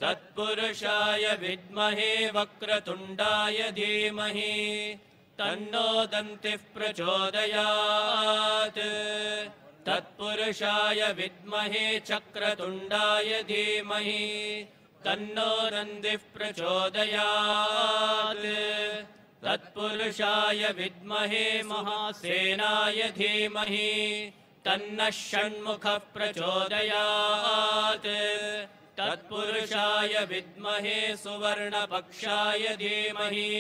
तत्पुरुषाय विद्महे वक्रतुण्डाय धीमहि तन्नो दन्तिः प्रचोदयात् तत्पुरुषाय विद्महे चक्रतुण्डाय धीमहि तन्नो दन्तिः प्रचोदयात् तत्पुरुषाय विद्महे महासेनाय धीमहि तन्नः षण्मुखः प्रचोदयात् तत्पुरुषाय विद्महे सुवर्णपक्षाय धीमहि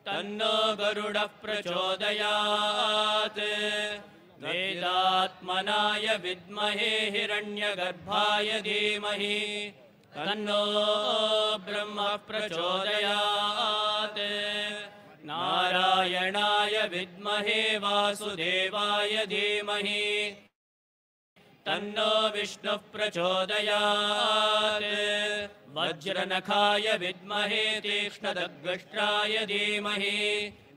तन्नो गरुडः प्रचोदयात् वेदात्मनाय विद्महे हिरण्यगर्भाय धीमहि तन्नो ब्रह्म प्रचोदयात् नारायणाय विद्महे वासुदेवाय धीमहि तन्नो विष्णुः प्रचोदयात् वज्रनखाय विद्महे तीक्ष्णदग्गष्ट्राय धीमहि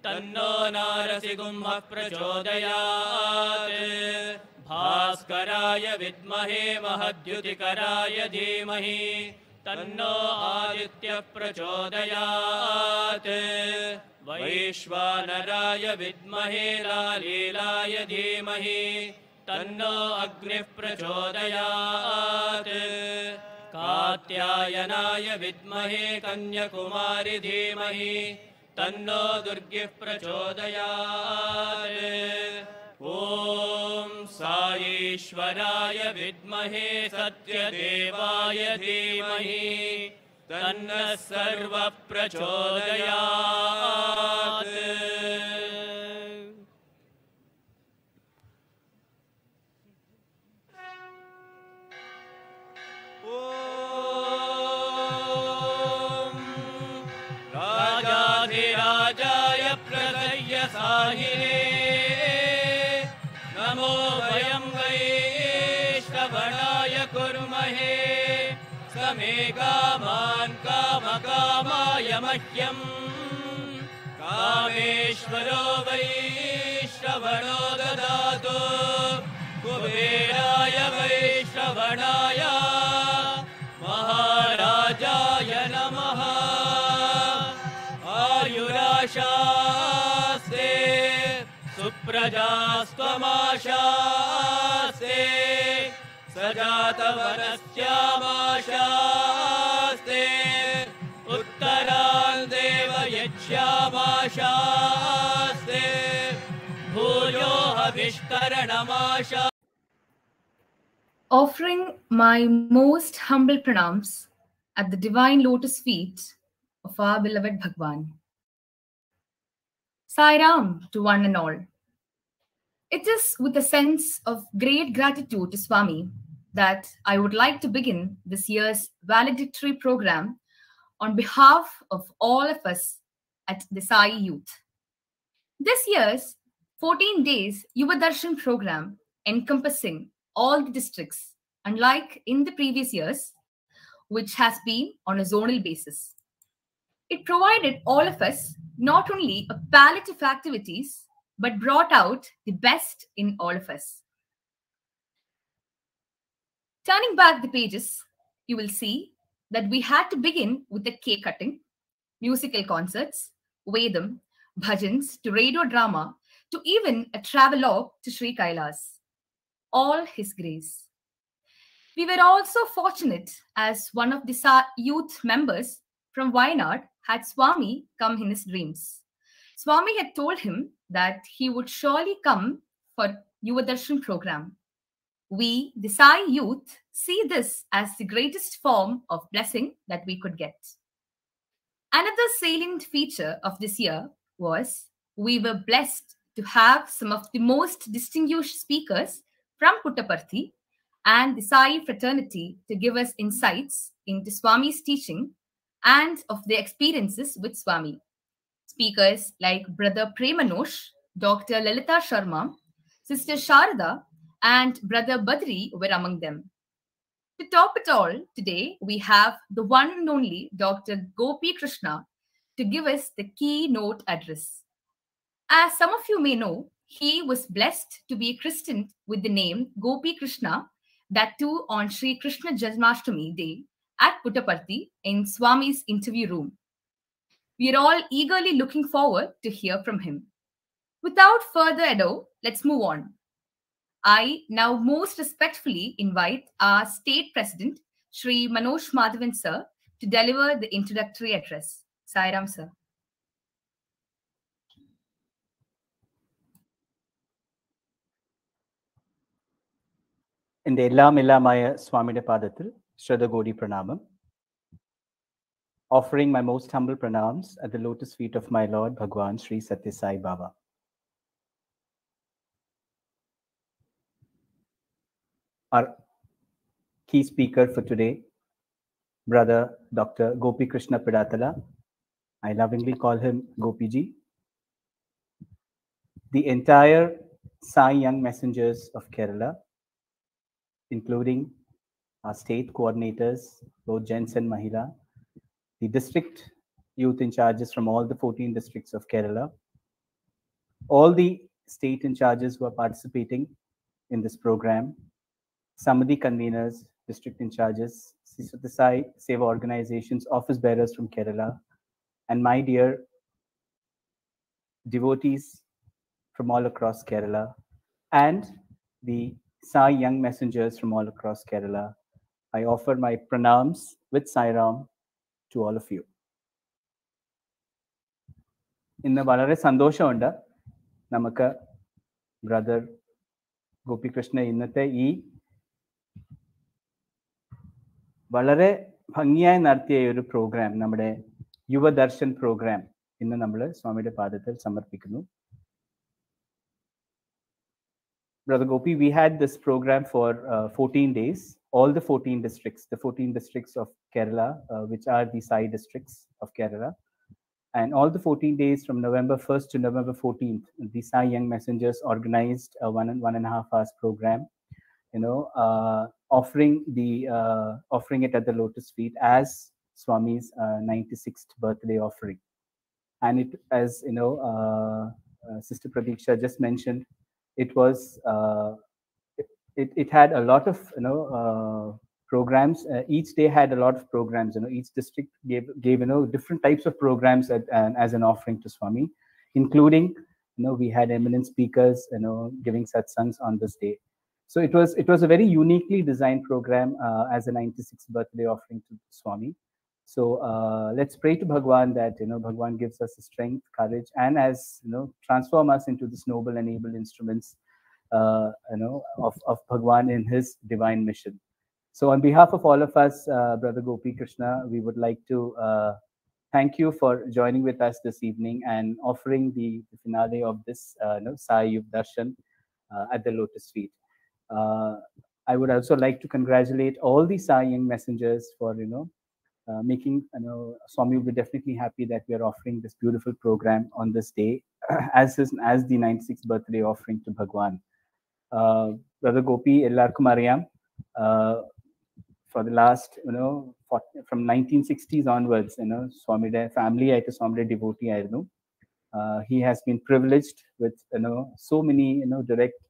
तन्नो नारसिंहः प्रचोदयात् भास्कराय विद्महे महद्युतिकराय धीमहि तन्नो आदित्यः प्रचोदयात् वैश्वानराय विद्महे लालीलाय धीमहि तन्नो अग्निः प्रचोदयात् कात्यायनाय विद्महे कन्याकुमारी धीमहि तन्नो दुर्गिः प्रचोदयात् ॐ साईश्वराय विद्महे सत्यदेवाय धीमहि तन्नः सर्वः प्रचोदयात् राजाधिराजाय प्रदय्य साहिने नमो वयं वैष्णवाय कुर्महे समे कामान् कामकामाय मह्यं कामेश्वरो वैष्णवनो ददातु कुबेराय वैष्णवाय महाराजाय नमः आयुराशास्ते सुप्रजास्त्वमाशास्ते सजातवनस्यामाशास्ते उत्तरान् देवयज्ञामाशास्ते भूयो हविष्करणमाशा. Offering my most humble pranams at the divine lotus feet of our beloved Bhagwan. Sai Ram to one and all. It is with a sense of great gratitude to Swami that I would like to begin this year's valedictory program on behalf of all of us at the Sai Youth. This year's 14 days Yuva Darshan program encompassing all the districts, unlike in the previous years, which has been on a zonal basis. It provided all of us not only a palette of activities, but brought out the best in all of us. Turning back the pages, you will see that we had to begin with the cake cutting, musical concerts, Vedam, bhajans, to radio drama, to even a travelogue to Sri Kailas. All His grace. We were also fortunate as one of the youth members from Wayanad had Swami come in his dreams. Swami had told him that he would surely come for Yuva Darshan program. We, the Sai youth, see this as the greatest form of blessing that we could get. Another salient feature of this year was we were blessed to have some of the most distinguished speakers from Puttaparthi and the Sai fraternity to give us insights into Swami's teaching and of their experiences with Swami. Speakers like Brother Premanosh, Dr. Lalita Sharma, Sister Sharada, and Brother Badri were among them. To top it all, today we have the one and only Dr. Gopi Krishna to give us the keynote address. As some of you may know, he was blessed to be christened with the name Gopi Krishna, that too on Sri Krishna Janmashtami day, at Puttaparthi in Swami's interview room. We are all eagerly looking forward to hear from him. Without further ado, let's move on. I now most respectfully invite our State President, Shri Manoj Madhavan Sir, to deliver the introductory address. Sai Ram Sir. എൻ്റെ എല്ലാമായ സ്വാമിയുടെ പാദത്തിൽ ശ്രദ്ധകോടി പ്രണാമം. Offering my most humble pranams at the lotus feet of my Lord Bhagwan Sri Sathya Sai Baba. Our key speaker for today, Brother Dr. Gopi Krishna Pidatala. I lovingly call him Gopi Ji. The entire Sai Young Messengers of Kerala, including our state coordinators, both gents and Mahila, the district youth in charges from all the 14 districts of Kerala, all the state in charges who are participating in this program, some of the conveners, district in charges, Sathya Sai Seva Organisations, office bearers from Kerala, and my dear devotees from all across Kerala, and the Sai young messengers from all across Kerala. I offer my pranams with Sai Ram to all of you. ഇന്ന് വളരെ സന്തോഷമുണ്ട് നമുക്ക് brother Gopi Krishna ഇന്നത്തെ ഈ വളരെ ഭംഗിയായി നടത്തിയ ഒരു പ്രോഗ്രാം, നമ്മുടെ യുവ ദർശൻ പ്രോഗ്രാം, ഇന്ന് നമ്മൾ സ്വാമിയുടെ പാദത്തിൽ സമർപ്പിക്കുന്നു. Brother Gopi, we had this program for 14 days, all the 14 districts of Kerala, which are the Sai districts of Kerala. And all the 14 days from November 1st to November 14th, the Sai Young Messengers organized a 1.5 hours program, offering it at the lotus feet as Swami's 96th birthday offering. And it, as Sister Pradiksha just mentioned, it was it had a lot of programs. Each day had a lot of programs. Each district gave different types of programs as an offering to Swami, including we had eminent speakers giving satsangs on this day. So it was a very uniquely designed program as a 96th birthday offering to Swami. So let's pray to Bhagwan that Bhagwan gives us the strength, courage, and as transform us into this noble and able instruments of Bhagwan in his divine mission. So on behalf of all of us, Brother Gopi Krishna, we would like to thank you for joining with us this evening and offering the finale of this Sai Youth Darshan at the lotus feet. I would also like to congratulate all the Sai young messengers for making Swami will be definitely happy that we are offering this beautiful program on this day as the 96th birthday offering to Bhagwan. Brother Gopi, ellarkum ariyam, for the last from 1960s onwards, Swami family aayittu Swami devotee aayirunnu. He has been privileged with so many direct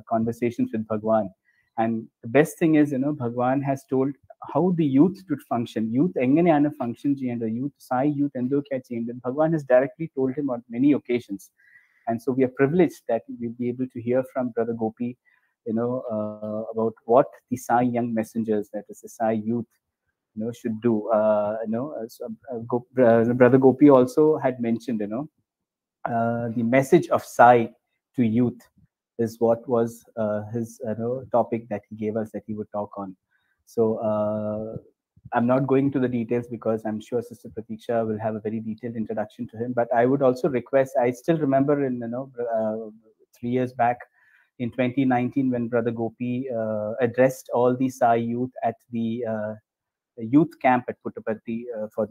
conversations with Bhagwan. And the best thing is Bhagwan has told how the youth should function. Youth enganeyana function cheyanda, youth Sai youth endokya cheyanda. Bhagwan has directly told him on many occasions. And so we are privileged that we'll be able to hear from Brother Gopi about what the Sai young messengers, that is the Sai youth should do. Brother Gopi also had mentioned the message of Sai to youth is what was his topic that he gave us, that he would talk on. So I'm not going to the details because I'm sure Sister Pratiksha will have a very detailed introduction to him. But I would also request, I still remember in 3 years back in 2019 when Brother Gopi addressed all the Sai youth at the youth camp at Puttaparthi for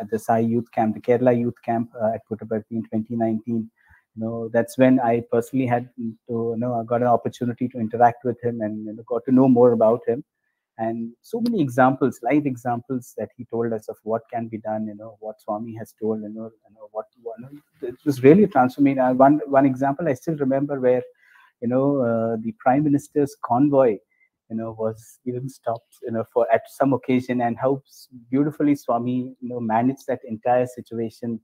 at the Sai youth camp, the Kerala youth camp at Puttaparthi in 2019. That's when I personally had to got an opportunity to interact with him and got to know more about him. And so many examples, live examples that he told us of what can be done, what Swami has told, what it was really transformative. One example I still remember where, the Prime Minister's convoy was even stopped, for at some occasion, and how beautifully Swami, managed that entire situation.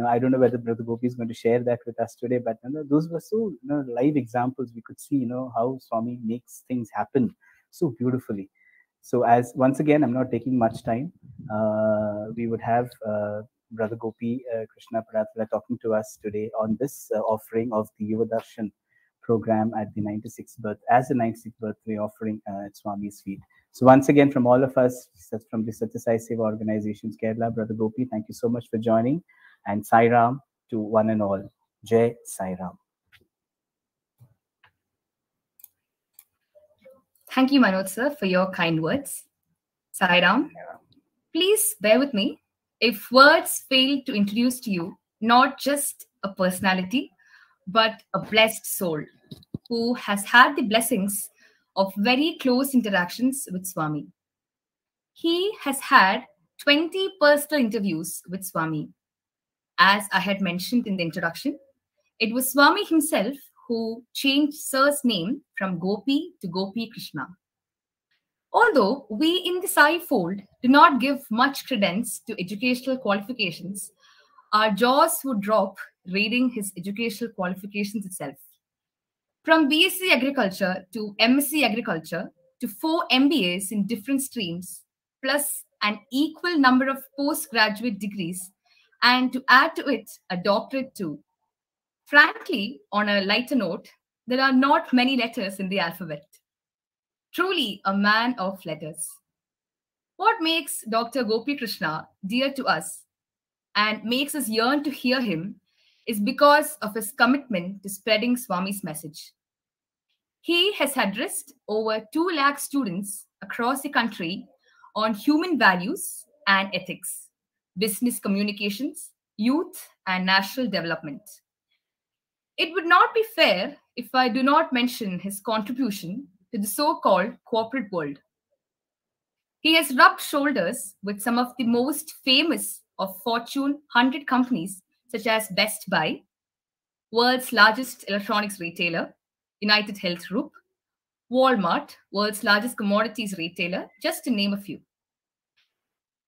I don't know whether Brother Gopi is going to share that with us today, but those were so, live examples. We could see, how Swami makes things happen so beautifully. So once again, I'm not taking much time. We would have Brother Gopi Krishna Pidatala talking to us today on this offering of the Yuva Darshan program at the 96th birthday offering at Swami's feet. So once again, from all of us, from the Sathya Sai Seva Organisations, Kerala, Brother Gopi, thank you so much for joining. And Sai Ram to one and all. Jai Sai Ram. Thank you, Manoj sir, for your kind words. Sai Ram, please bear with me if words fail to introduce to you not just a personality, but a blessed soul who has had the blessings of very close interactions with Swami. He has had 20 personal interviews with Swami. As I had mentioned in the introduction, it was Swami himself who changed Sir's name from Gopi to Gopi Krishna. Although we in the Sai fold do not give much credence to educational qualifications, our jaws would drop reading his educational qualifications itself. From BSc Agriculture to MSc Agriculture to 4 MBAs in different streams, plus an equal number of postgraduate degrees, and to add to it a doctorate too. Frankly, on a lighter note, there are not many letters in the alphabet. Truly a man of letters. What makes Dr. Gopi Krishna dear to us and makes us yearn to hear him is because of his commitment to spreading Swami's message. He has addressed over 2 lakh students across the country on human values and ethics, business communications, youth, and national development. It would not be fair if I do not mention his contribution to the so-called corporate world. He has rubbed shoulders with some of the most famous of Fortune 100 companies such as Best Buy, world's largest electronics retailer, United Health Group, Wal-Mart, world's largest commodities retailer, just to name a few.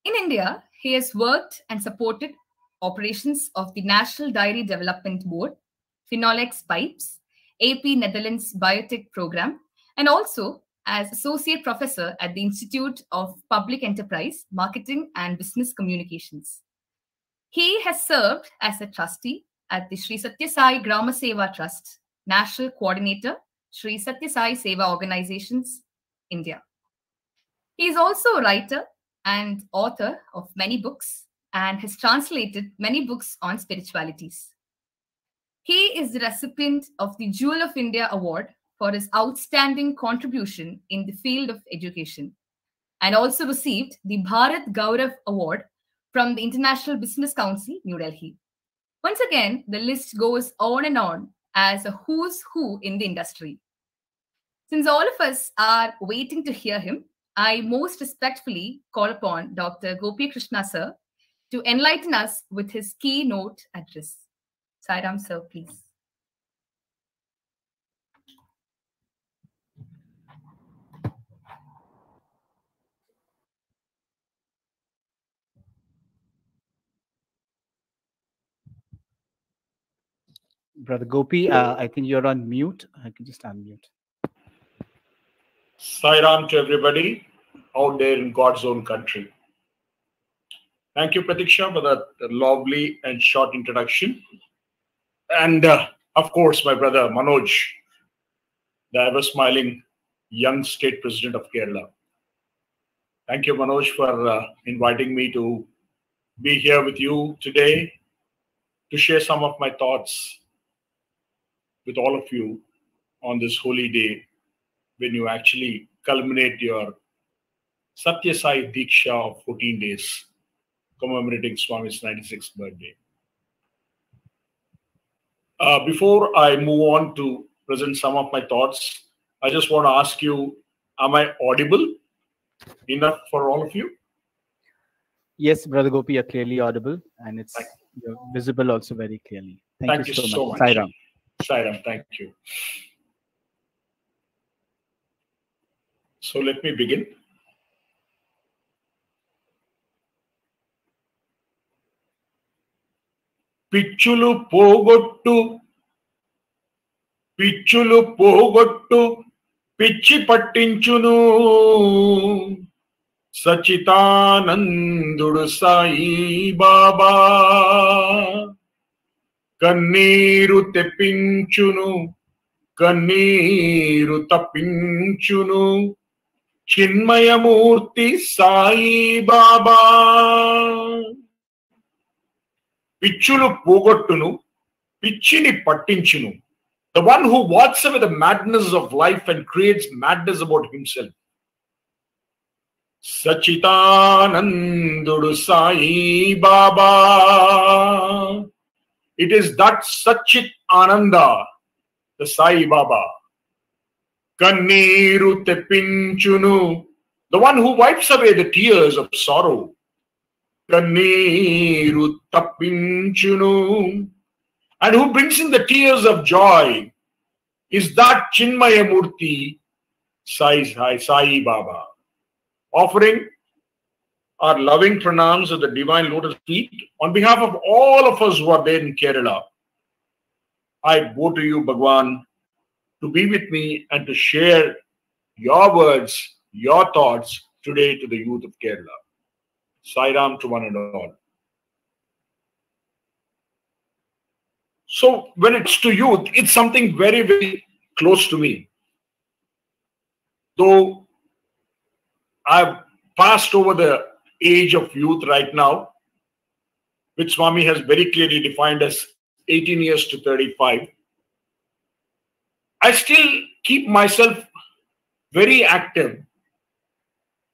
In India, he has worked and supported operations of the National Dairy Development Board, Phenolics Pipes, AP Netherlands Biotech Program, and also as Associate Professor at the Institute of Public Enterprise, Marketing and Business Communications. He has served as a trustee at the Sri Sathya Sai Grama Seva Trust, National Coordinator, Sri Sathya Sai Seva Organisations, India. He is also a writer and author of many books and has translated many books on spiritualities. He is the recipient of the Jewel of India Award for his outstanding contribution in the field of education, and also received the Bharat Gaurav Award from the International Business Council, New Delhi. Once again, the list goes on and on as a who's who in the industry. Since all of us are waiting to hear him, I most respectfully call upon Dr. Gopi Krishna sir to enlighten us with his keynote address. Sai Ram sir, please. Brother Gopi, I think you're on mute. I can just unmute. Sai Ram to everybody out there in God's own country. Thank you, Pratiksha, for that lovely and short introduction. And of course, my brother Manoj, the ever-smiling young state president of Kerala. Thank you, Manoj, for inviting me to be here with you today to share some of my thoughts with all of you on this holy day when you actually culminate your Sathya Sai Diksha of 14 days commemorating Swami's 96th birthday. Before I move on to present some of my thoughts, I just want to ask you, am I audible enough for all of you? Yes, Brother Gopi, you're clearly audible, and you're visible also very clearly. Thank you so much. Sai Ram. Sai Ram, thank you. So let me begin. Pichulu pogottu pichi pattinchunu Sachitanandudu Sai Baba Kanneeru teppinchunu Kanneeru tappinchunu Chinmayamurti Sai Baba Pichulu pogotunu Pichini pattinchunu. The one who walks away the madness of life and creates madness about himself. Sachitanandudu Sai Baba. It is that Sachit Ananda, the Sai Baba. Kanneeru teppinchunu, the one who wipes away the tears of sorrow. Kanneeru tappinchunu, and who brings in the tears of joy, is that Chinmayamurti Sai Baba. Offering our loving pranams at the divine lotus feet on behalf of all of us who are there in Kerala. I go to you, Bhagwan, to be with me and to share your words, your thoughts today to the youth of Kerala. Sai Ram to one and all. So when it's to youth, it's something very, very close to me. Though I've passed over the age of youth right now, which Swami has very clearly defined as 18 years to 35, I still keep myself very active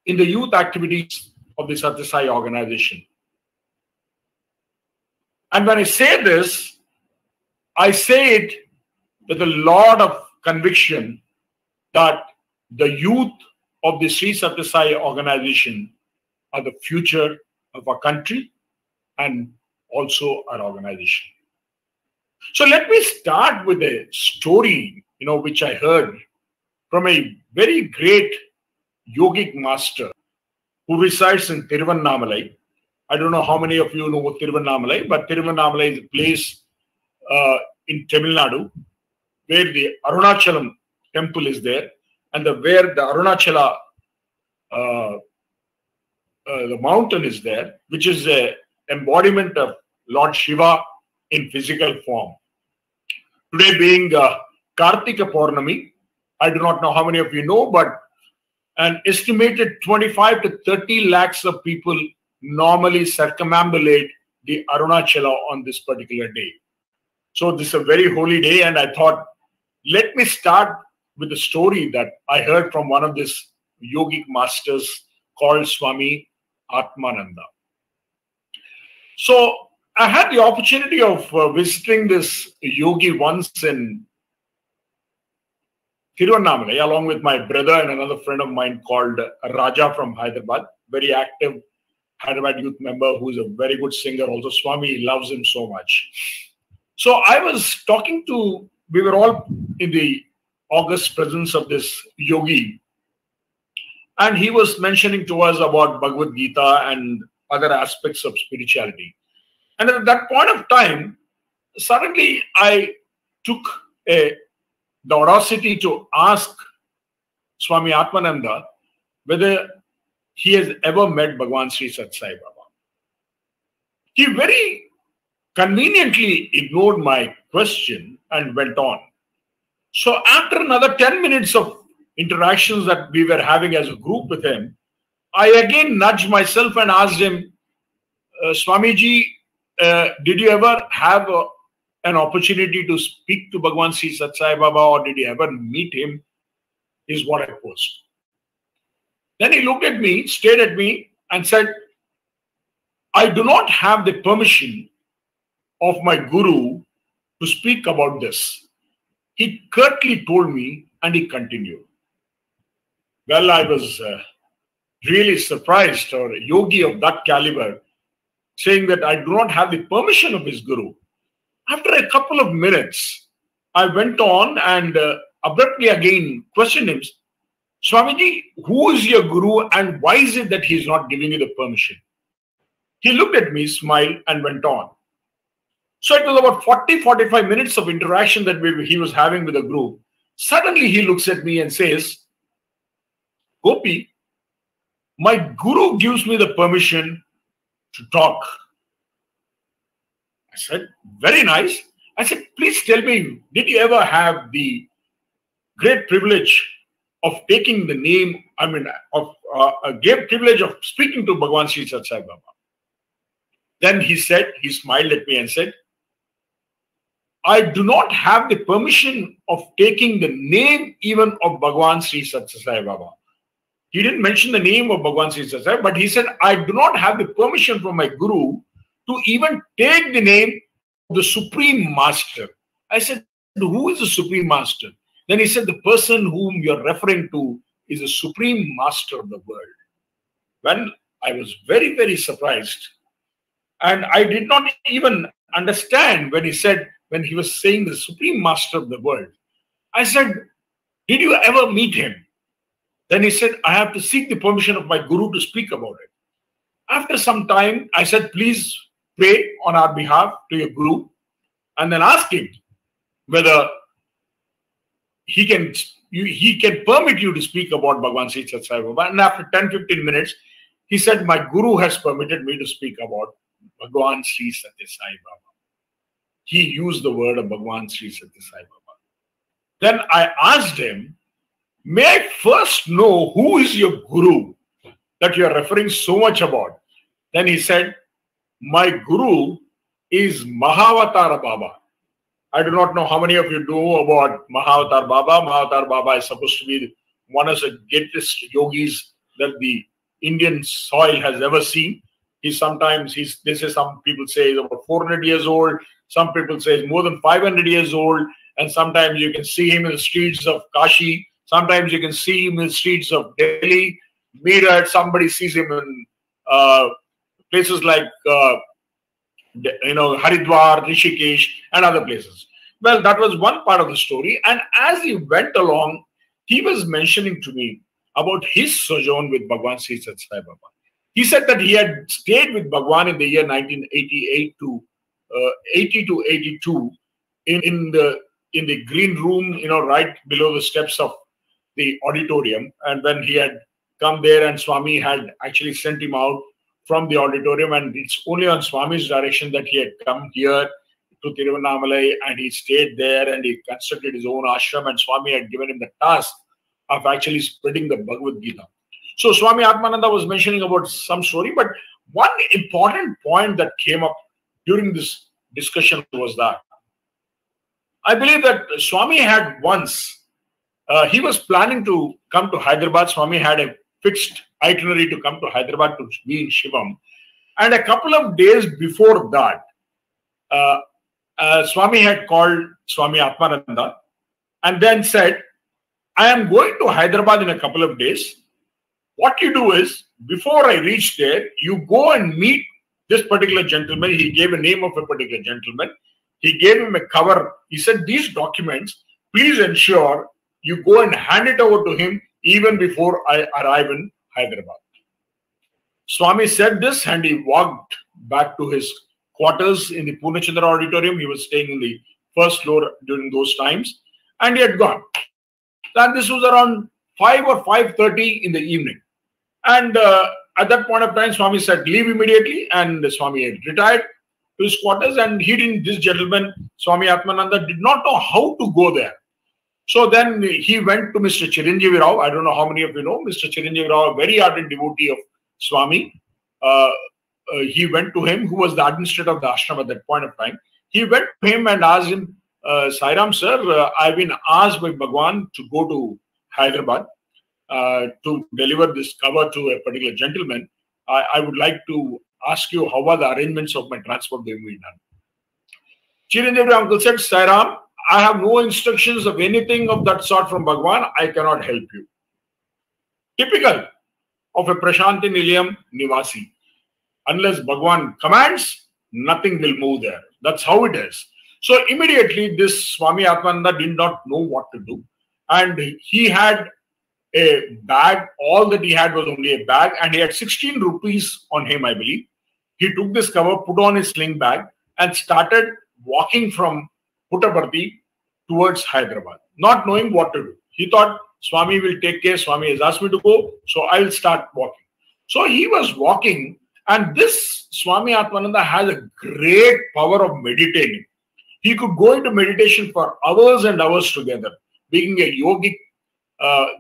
in the youth activities of the Sathya Sai organization. And when I say this, I say it with a lot of conviction that the youth of the Sri Sathya Sai organization are the future of our country and also our organization. So let me start with a story, which I heard from a very great yogic master who resides in Tiruvannamalai. I don't know how many of you know Tiruvannamalai, but Tiruvannamalai is a place in Tamil Nadu where the Arunachalam temple is there, and where the Arunachala, the mountain is there, which is an embodiment of Lord Shiva in physical form. Today being Kartika Purnami, I do not know how many of you know, but an estimated 25 to 30 lakhs of people normally circumambulate the Arunachala on this particular day. So this is a very holy day, and I thought, let me start with a story that I heard from one of these yogic masters called Swami Atmananda. So I had the opportunity of visiting this yogi once in Tiruvannamalai, along with my brother and another friend of mine called Raja from Hyderabad, very active Hyderabad youth member who is a very good singer. Also, Swami loves him so much. So I was talking to, we were all in the august presence of this yogi, and he was mentioning to us about Bhagavad Gita and other aspects of spirituality. And at that point of time, suddenly I took the audacity to ask Swami Atmananda whether he has ever met Bhagwan Sri Sathya Sai Baba. He very conveniently ignored my question and went on. So after another 10 minutes of interactions that we were having as a group with him, I again nudged myself and asked him, Swamiji, did you ever have an opportunity to speak to Bhagwan Sri Sathya Sai Baba, or did you ever meet him? Is what I posed. Then he looked at me, stared at me, and said, I do not have the permission of my guru to speak about this. He curtly told me, and he continued. Well, I was really surprised, or a yogi of that caliber saying that I do not have the permission of his guru. After a couple of minutes, I went on and abruptly again questioned him. Swamiji, who is your guru and why is it that he is not giving you the permission? He looked at me, smiled and went on. So it was about 40-45 minutes of interaction that he was having with the group. Suddenly he looks at me and says, Gopi, my guru gives me the permission to talk. I said, very nice. I said, please tell me, did you ever have the great privilege of taking the name, a great privilege of speaking to Bhagwan Sri Sathya Sai Baba? Then he smiled at me and said, I do not have the permission of taking the name even of Bhagwan Sri Sathya Sai Baba. He didn't mention the name of Bhagwan Sri Sathya Sai, but he said, I do not have the permission from my guru to even take the name of the Supreme Master. I said, who is the Supreme Master? Then he said, the person whom you're referring to is the Supreme Master of the world. When I was very, very surprised. And I did not even understand when he was saying the Supreme Master of the world. I said, did you ever meet him? Then he said, I have to seek the permission of my guru to speak about it. After some time, I said, please pray on our behalf to your guru and then ask him whether he can permit you to speak about Bhagwan Sri Sathya Sai Baba. And after 10-15 minutes, he said, my guru has permitted me to speak about Bhagwan Sri Sathya Sai Baba. He used the word of Bhagwan Sri Sathya Sai Baba. Then I asked him, may I first know who is your guru that you are referring so much about? Then he said, my guru is Mahavatar Baba. I do not know how many of you know about Mahavatar Baba. Mahavatar Baba is supposed to be one of the greatest yogis that the Indian soil has ever seen. Some people say he's about 400 years old. Some people say he's more than 500 years old. And sometimes you can see him in the streets of Kashi. Sometimes you can see him in the streets of Delhi. Meerut, somebody sees him in places like Haridwar, Rishikesh, and other places. Well, that was one part of the story. And as he went along, he was mentioning to me about his sojourn with Bhagwan Sri Sathya Sai Baba. He said that he had stayed with Bhagwan in the year 1988 to 80 to 82 in the green room, right below the steps of the auditorium. And when he had come there and Swami had actually sent him out from the auditorium, and it's only on Swami's direction that he had come here to Tiruvannamalai, and he stayed there and he constructed his own ashram, and Swami had given him the task of actually spreading the Bhagavad Gita. So Swami Atmananda was mentioning about some story, but one important point that came up during this discussion was that I believe that Swami had once, he was planning to come to Hyderabad. Swami had a fixed itinerary to come to Hyderabad to be in Shivam. And a couple of days before that, Swami had called Swami Atmananda and then said, I am going to Hyderabad in a couple of days. What you do is, before I reach there, you go and meet this particular gentleman. He gave a name of a particular gentleman. He gave him a cover. He said, these documents, please ensure you go and hand it over to him even before I arrive in Hyderabad. Swami said this and he walked back to his quarters in the Purnachandra auditorium. He was staying in the first floor during those times and he had gone. And this was around 5 or 5:30 in the evening. And at that point of time, Swami said, leave immediately. And Swami had retired to his quarters and this gentleman, Swami Atmananda, did not know how to go there. So then he went to Mr. Chiranjeevi Rao. I don't know how many of you know Mr. Chiranjeevi Rao, a very ardent devotee of Swami. He went to him, who was the administrator of the ashram at that point of time. He went to him and asked him, Sai Ram sir, I've been asked by Bhagwan to go to Hyderabad to deliver this cover to a particular gentleman. I would like to ask you how are the arrangements of my transport going to be done. Chiranjeevi uncle said, Sai Ram, I have no instructions of anything of that sort from Bhagwan. I cannot help you. Typical of a Prashanti Nilayam Nivasi. Unless Bhagwan commands, nothing will move there. That's how it is. So immediately this Swami Atmananda did not know what to do. And he had a bag. All that he had was only a bag, and he had 16 rupees on him, I believe. He took this cover, put on his sling bag, and started walking from Puttaparthi towards Hyderabad, not knowing what to do. He thought, Swami will take care. Swami has asked me to go, so I will start walking. So he was walking, and this Swami Atmananda has a great power of meditating. He could go into meditation for hours and hours together. Being a yogic,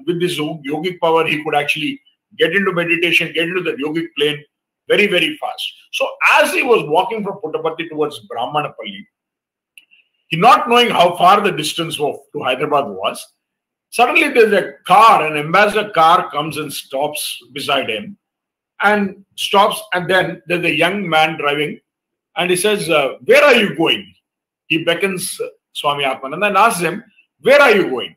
with this yogic power, he could actually get into meditation, get into the yogic plane very, very fast. So as he was walking from Puttaparthi towards Brahmanapalli, he not knowing how far the distance to Hyderabad was, suddenly there's a car, an ambassador car comes and stops beside him and then there's a young man driving and he says, where are you going? He beckons Swami Atmananda and asks him, where are you going?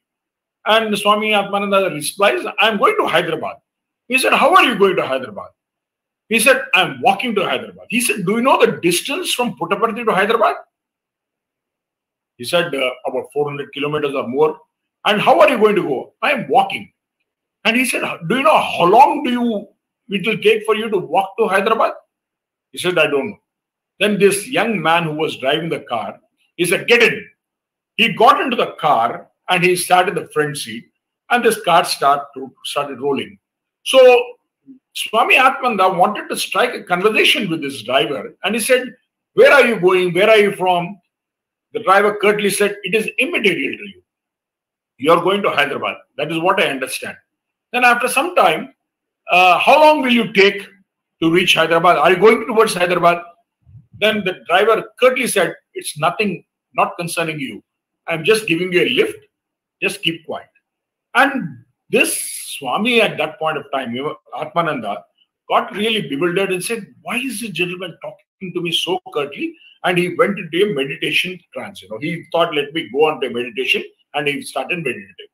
And Swami Atmananda replies, I'm going to Hyderabad. He said, how are you going to Hyderabad? He said, I'm walking to Hyderabad. He said, do you know the distance from Puttaparthi to Hyderabad? He said, about 400 kilometers or more. And how are you going to go? I am walking. And he said, do you know how long it will take for you to walk to Hyderabad? He said, I don't know. Then this young man who was driving the car, he said, get in. He got into the car and he sat in the front seat and this car started rolling. So Swami Atmananda wanted to strike a conversation with this driver and he said, where are you going? Where are you from? The driver curtly said, it is immaterial to you. You are going to Hyderabad. That is what I understand. Then after some time, how long will you take to reach Hyderabad? Are you going towards Hyderabad? Then the driver curtly said, it's nothing, not concerning you. I'm just giving you a lift. Just keep quiet. And this Swami at that point of time, Atmananda, got really bewildered and said, why is this gentleman talking to me so curtly? And he went into a meditation trance. He thought, let me go on to a meditation. And he started meditating.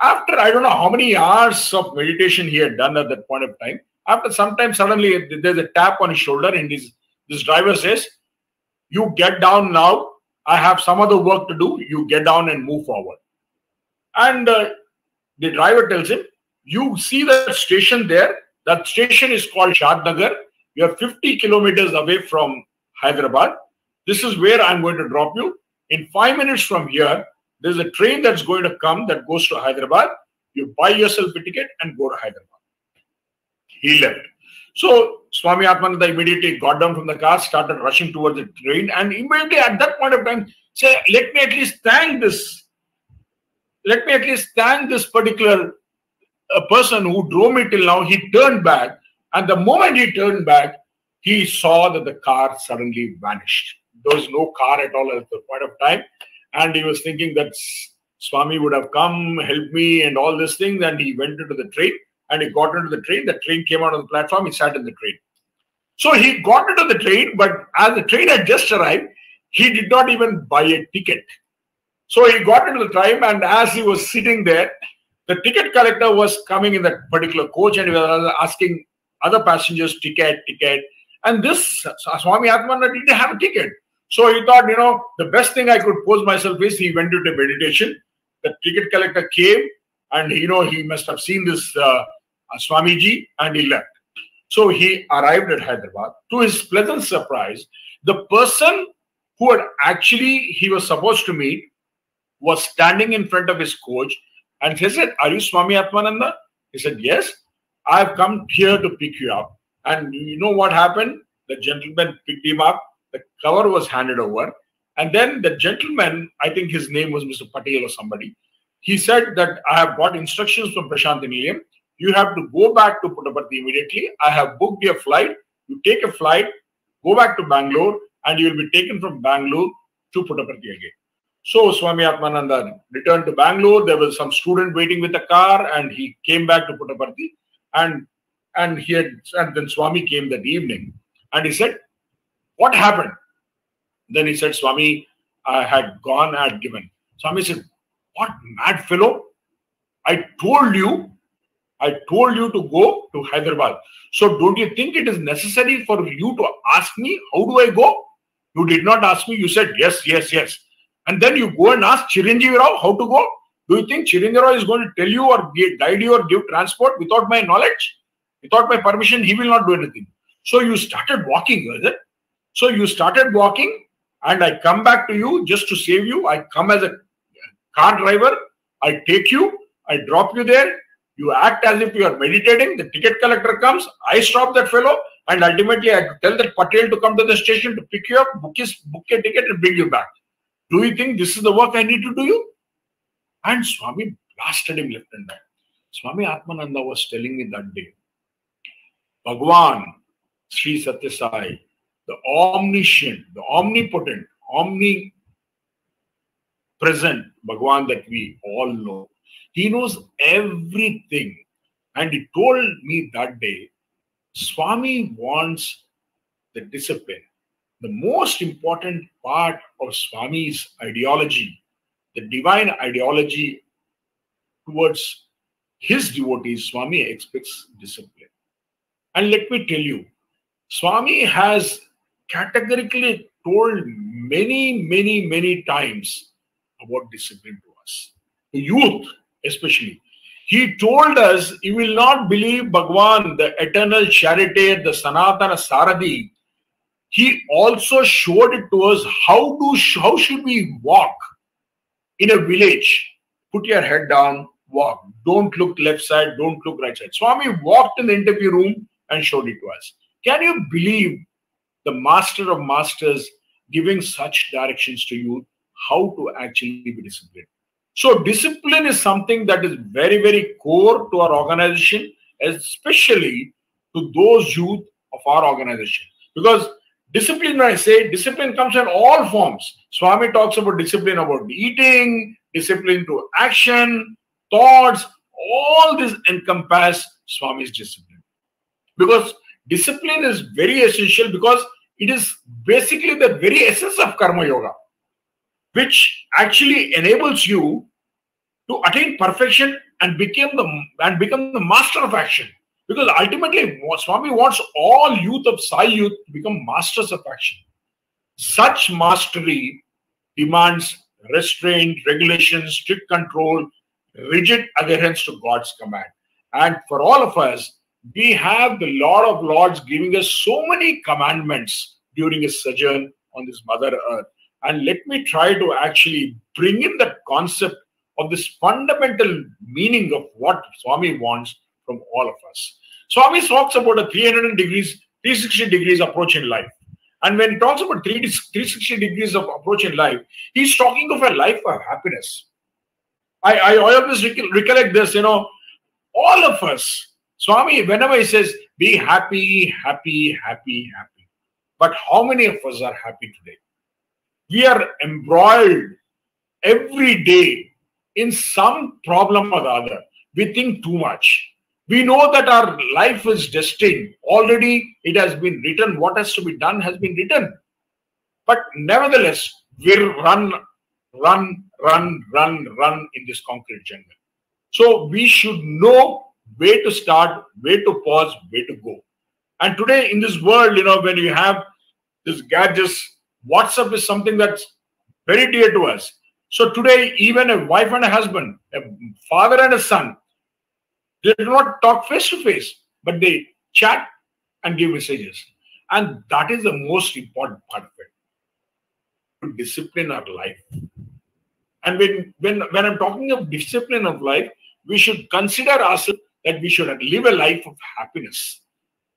After I don't know how many hours of meditation he had done at that point of time, after some time, suddenly there's a tap on his shoulder and this driver says, you get down now. I have some other work to do. You get down and move forward. And the driver tells him, you see the station there? That station is called Shadnagar. You are 50 kilometers away from Hyderabad. This is where I'm going to drop you. In 5 minutes from here, there's a train that's going to come that goes to Hyderabad. You buy yourself a ticket and go to Hyderabad. He left. So Swami Atmananda immediately got down from the car, started rushing towards the train, and immediately at that point of time, say, let me at least thank this particular person who drove me till now. He turned back, and the moment he turned back, he saw that the car suddenly vanished. There was no car at all at the point of time. And he was thinking that Swami would have come, helped me and all these things. And he went into the train and he got into the train. The train came out of the platform. He sat in the train. So he got into the train, but as the train had just arrived, he did not even buy a ticket. So he got into the train, and as he was sitting there, the ticket collector was coming in that particular coach and he was asking other passengers, ticket. And this Swami Atmananda didn't have a ticket. So he thought, the best thing I could pose myself is he went into meditation. The ticket collector came and, he must have seen this Swamiji and he left. So he arrived at Hyderabad. To his pleasant surprise, the person who he was supposed to meet was standing in front of his coach and he said, are you Swami Atmananda? He said, yes, I've come here to pick you up. And you know what happened? The gentleman picked him up. The cover was handed over. And then the gentleman, I think his name was Mr. Patel or somebody, he said that I have got instructions from Prashanthi Nilayam. You have to go back to Puttaparthi immediately. I have booked your flight. You take a flight, go back to Bangalore, and you will be taken from Bangalore to Puttaparthi again. So Swami Atmananda returned to Bangalore. There was some student waiting with a car, and he came back to Puttaparthi. And then Swami came that evening, and he said, what happened? Then he said, Swami, I had gone, I had given. Swami said, what mad fellow? I told you to go to Hyderabad. So don't you think it is necessary for you to ask me, how do I go? You did not ask me. You said, yes. And then you go and ask Chiranjeevi Rao how to go. Do you think Chirindra is going to tell you or guide you or give transport without my knowledge? Without my permission, he will not do anything. So you started walking, was it? So you started walking, and I come back to you just to save you. I come as a car driver. I take you. I drop you there. You act as if you are meditating. The ticket collector comes. I stop that fellow. And ultimately, I tell that Patel to come to the station to pick you up, book a ticket and bring you back. Do you think this is the work I need to do you? And Swami blasted him left and right. Swami Atmananda was telling me that day, Bhagwan, Sri Sathya Sai, the omniscient, the omnipotent, omnipresent Bhagwan that we all know, he knows everything. And he told me that day, Swami wants the discipline. The most important part of Swami's ideology, the divine ideology towards his devotees, Swami expects discipline. And let me tell you, Swami has categorically told many times about discipline to us. The youth especially. He told us, you will not believe Bhagwan, the eternal charioteer, the Sanatana Saradi. He also showed it to us how should we walk in a village. Put your head down, walk. Don't look left side, don't look right side. Swami walked in the interview room and showed it to us. Can you believe the master of masters giving such directions to you, how to actually be disciplined? So discipline is something that is very core to our organization, especially to those youth of our organization. Because discipline, when I say, discipline comes in all forms. Swami talks about discipline about eating, discipline to action, thoughts, all this encompass Swami's discipline. Because discipline is very essential, because it is basically the very essence of Karma Yoga, which actually enables you to attain perfection and become the master of action. Because ultimately, Swami wants all youth of Sai youth to become masters of action. Such mastery demands restraint, regulation, strict control, rigid adherence to God's command. And for all of us, we have the Lord of Lords giving us so many commandments during his sojourn on this Mother Earth. And let me try to actually bring in that concept of this fundamental meaning of what Swami wants from all of us. Swami talks about a 360 degrees approach in life. And when he talks about 360 degrees of approach in life, he's talking of a life of happiness. I always recollect this, all of us, Swami, whenever he says, be happy, happy, happy, happy. But how many of us are happy today? We are embroiled every day in some problem or the other. We think too much. We know that our life is destined. Already it has been written. What has to be done has been written. But nevertheless, we run in this concrete jungle. So we should know where to start, where to pause, where to go. And today in this world, when you have this gadgets, WhatsApp is something that's very dear to us. So today, even a wife and a husband, a father and a son, they do not talk face to face, but they chat and give messages. And that is the most important part of it, to discipline our life. And when I'm talking of discipline of life, we should consider ourselves that we should live a life of happiness.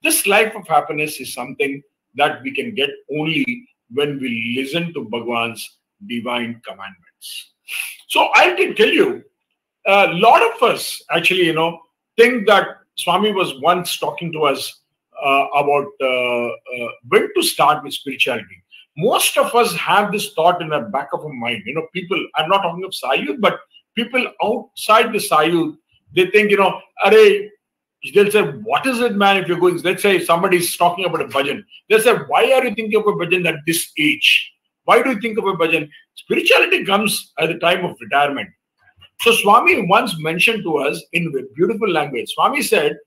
This life of happiness is something that we can get only when we listen to Bhagwan's divine commandments. So I can tell you, a lot of us actually, think that Swami was once talking to us about when to start with spirituality. Most of us have this thought in the back of our mind. People, I'm not talking of Sai Youth, but people outside the Sai Youth, they think, they'll say, what is it, man, if you're going, let's say somebody's talking about a bhajan. They'll say, why are you thinking of a bhajan at this age? Why do you think of a bhajan? Spirituality comes at the time of retirement. So Swami once mentioned to us in beautiful language. Swami said,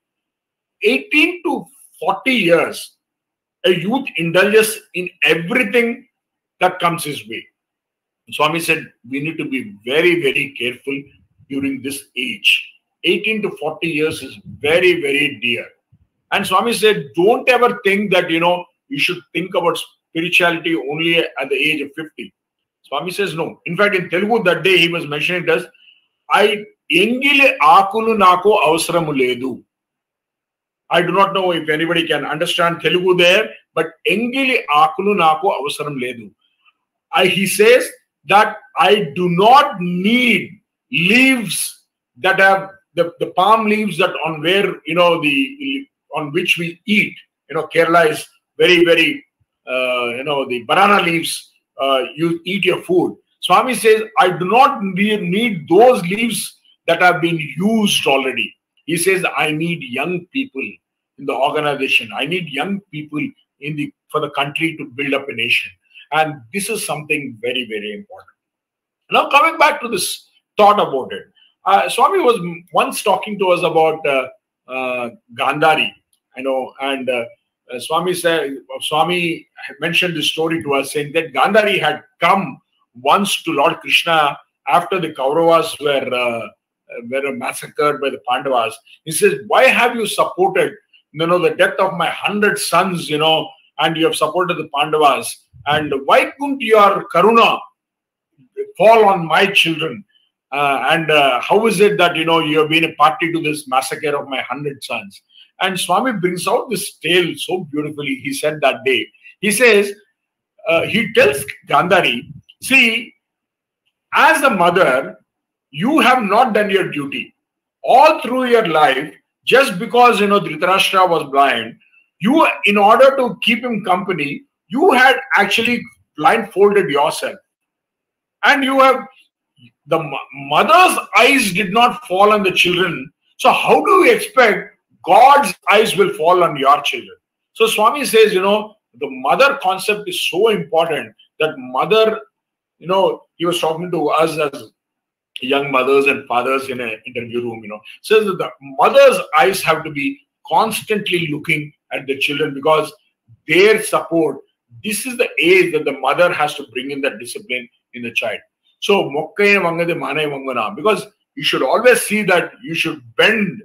18 to 40 years, a youth indulges in everything that comes his way. Swami said, we need to be very careful during this age. 18 to 40 years is very, very dear. And Swami said, don't ever think that, you should think about spirituality only at the age of 50. Swami says, no. In fact, in Telugu that day, he was mentioning it as, Engile akulu nako avasaramu ledu. I do not know if anybody can understand Telugu there, but Engile akulu nako avasaram ledu. He says that I do not need leaves that have the palm leaves that on where, on which we eat. Kerala is very, very, the banana leaves, you eat your food. Swami says, I do not need those leaves that have been used already. He says, I need young people in the organization. I need young people for the country to build up a nation. And this is something very, very important. Now, coming back to this thought about it, Swami was once talking to us about Gandhari, and Swami mentioned this story to us, saying that Gandhari had come once to Lord Krishna after the Kauravas were massacred by the Pandavas. He says, why have you supported the death of my 100 sons, and you have supported the Pandavas? And why couldn't your Karuna fall on my children? How is it that, you have been a party to this massacre of my 100 sons? And Swami brings out this tale so beautifully. He said that day. He says, he tells Gandhari, see, as a mother, you have not done your duty. All through your life, just because, Dhritarashtra was blind, you, in order to keep him company, you had actually blindfolded yourself. And the mother's eyes did not fall on the children. So how do we expect God's eyes will fall on your children? So Swami says, the mother concept is so important that mother, he was talking to us as young mothers and fathers in an interview room, says that the mother's eyes have to be constantly looking at the children because their support, this is the age that the mother has to bring in that discipline in the child. So, because you should always see that you should mend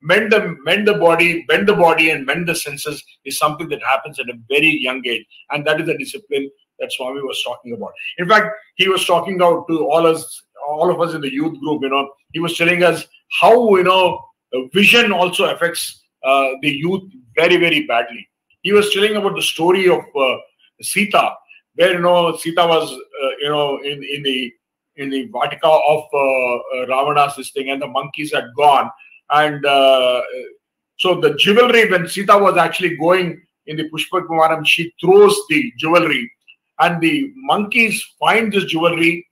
the body and mend the senses is something that happens at a very young age. And that is the discipline that Swami was talking about. In fact, he was talking out to all of us in the youth group, he was telling us how, vision also affects the youth very, very badly. He was telling about the story of Sita, where, Sita was, in the Vatika of Ravana's this thing, and the monkeys had gone. And so the jewelry, when Sita was actually going in the Pushpa Kumaram, she throws the jewelry, and the monkeys find this jewelry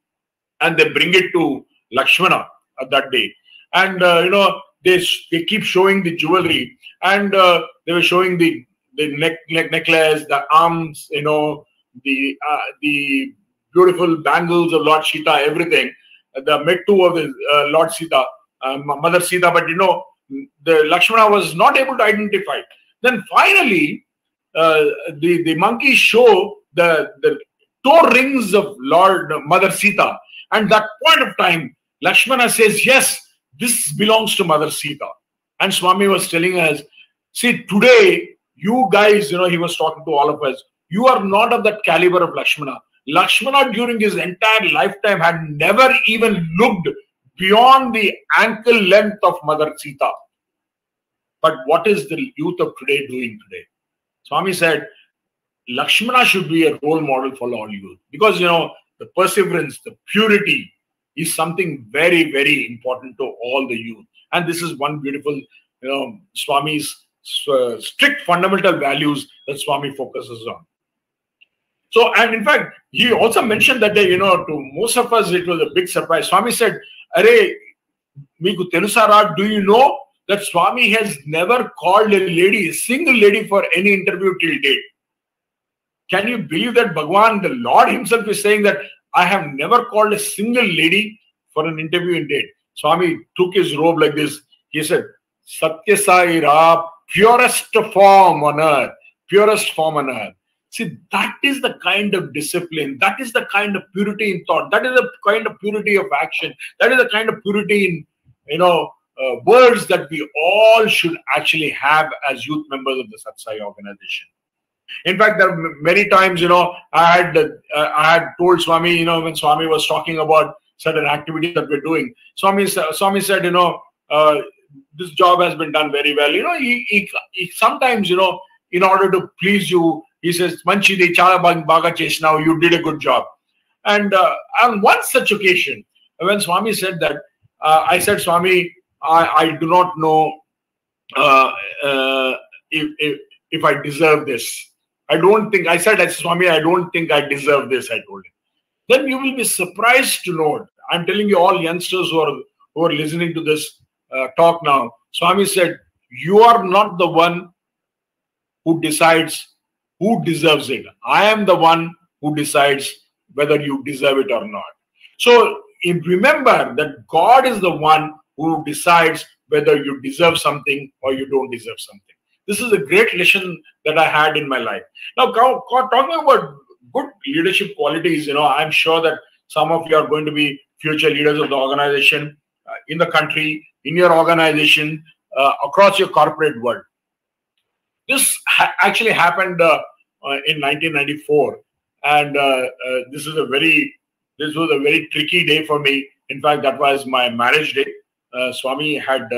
and they bring it to Lakshmana that day. And, they keep showing the jewelry, and they were showing the necklace, the arms, the beautiful bangles of Lord Sita, everything, the mettu of the Lord Sita, Mother Sita, but the Lakshmana was not able to identify. Then finally, the monkeys show the toe rings of Mother Sita, and that point of time, Lakshmana says, yes, this belongs to Mother Sita. And Swami was telling us, see, today, you guys, he was talking to all of us, you are not of that caliber of Lakshmana. Lakshmana during his entire lifetime had never even looked beyond the ankle length of Mother Sita. But what is the youth of today doing today? Swami said, Lakshmana should be a role model for all youth. Because, the perseverance, the purity is something very, very important to all the youth. And this is one beautiful, Swami's strict fundamental values that Swami focuses on. So, and in fact, he also mentioned that day, to most of us, it was a big surprise. Swami said, Are, Miku Telusara, do you know that Swami has never called a single lady for any interview till date? Can you believe that Bhagwan, the Lord himself, is saying that I have never called a single lady for an interview in date? Swami took his robe like this. He said, Sathya Sai, purest form on earth, purest form on earth. See, that is the kind of discipline, that is the kind of purity in thought, that is the kind of purity of action, that is the kind of purity in, words that we all should actually have as youth members of the Satsang organization. In fact, there are many times, I had told Swami, when Swami was talking about certain activities that we're doing, Swami said, this job has been done very well. He sometimes, in order to please you, he says, Manchidi chala baga chesna, you did a good job. And on one such occasion, when Swami said that, I said, Swami, I do not know if I deserve this. I said, Swami, I don't think I deserve this, I told him. Then you will be surprised to know, I'm telling you all youngsters who are listening to this talk now, Swami said, you are not the one who decides who deserves it. I am the one who decides whether you deserve it or not. So remember that God is the one who decides whether you deserve something or you don't deserve something. This is a great lesson that I had in my life. Now, talking about good leadership qualities, I'm sure that some of you are going to be future leaders of the organization, in the country, in your organization, across your corporate world. This actually happened in 1994, and this was a very tricky day for me. In fact, that was my marriage day. Swami had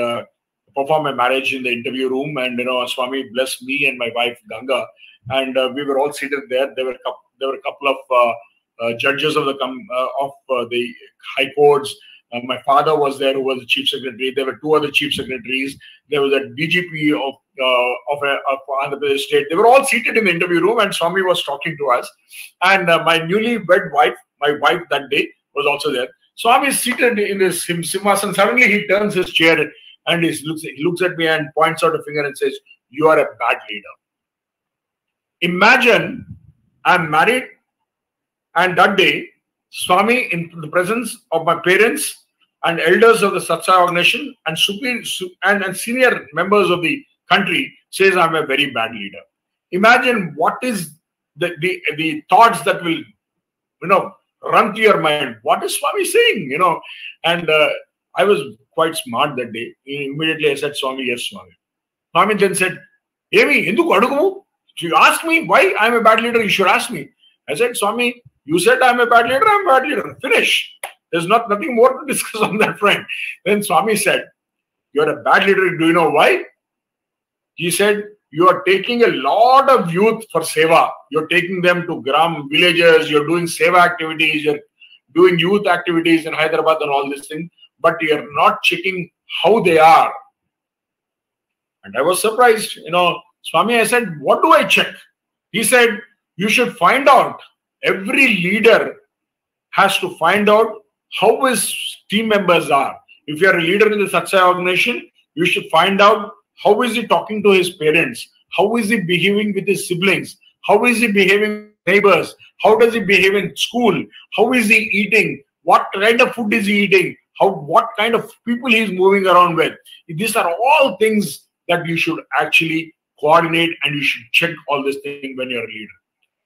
performed my marriage in the interview room, and Swami blessed me and my wife Ganga, and we were all seated there. There were a couple of judges of the high courts. My father was there, who was the chief secretary. There were two other chief secretaries. There was a DGP of Andhra Pradesh state. They were all seated in the interview room, and Swami was talking to us. And my newly wed wife, my wife that day, was also there. Swami is seated in his simhasan. Suddenly he turns his chair and he looks at me and points out a finger and says, "You are a bad leader." Imagine I'm married, and that day, Swami, in the presence of my parents and elders of the Satsang organization and senior members of the country, says I'm a very bad leader. Imagine what is the thoughts that will run to your mind. What is Swami saying? And I was quite smart that day. Immediately I said, Swami, yes, Swami. Swami then said, Devi, you ask me why I'm a bad leader, you should ask me. I said, Swami, you said I'm a bad leader, I'm a bad leader. Finish. There's nothing more to discuss on that front. Then Swami said, you're a bad leader. Do you know why? He said, you are taking a lot of youth for Seva. You're taking them to villages, you're doing Seva activities, you're doing youth activities in Hyderabad and all this thing, but you're not checking how they are. And I was surprised. Swami, I said, what do I check? He said, you should find out. Every leader has to find out how his team members are. If you're a leader in the Satsang organization, you should find out how is he talking to his parents, how is he behaving with his siblings, how is he behaving with neighbors, how does he behave in school, how is he eating, what kind of food is he eating, what kind of people he is moving around with. These are all things that you should actually coordinate, and you should check all this thing when you're a leader.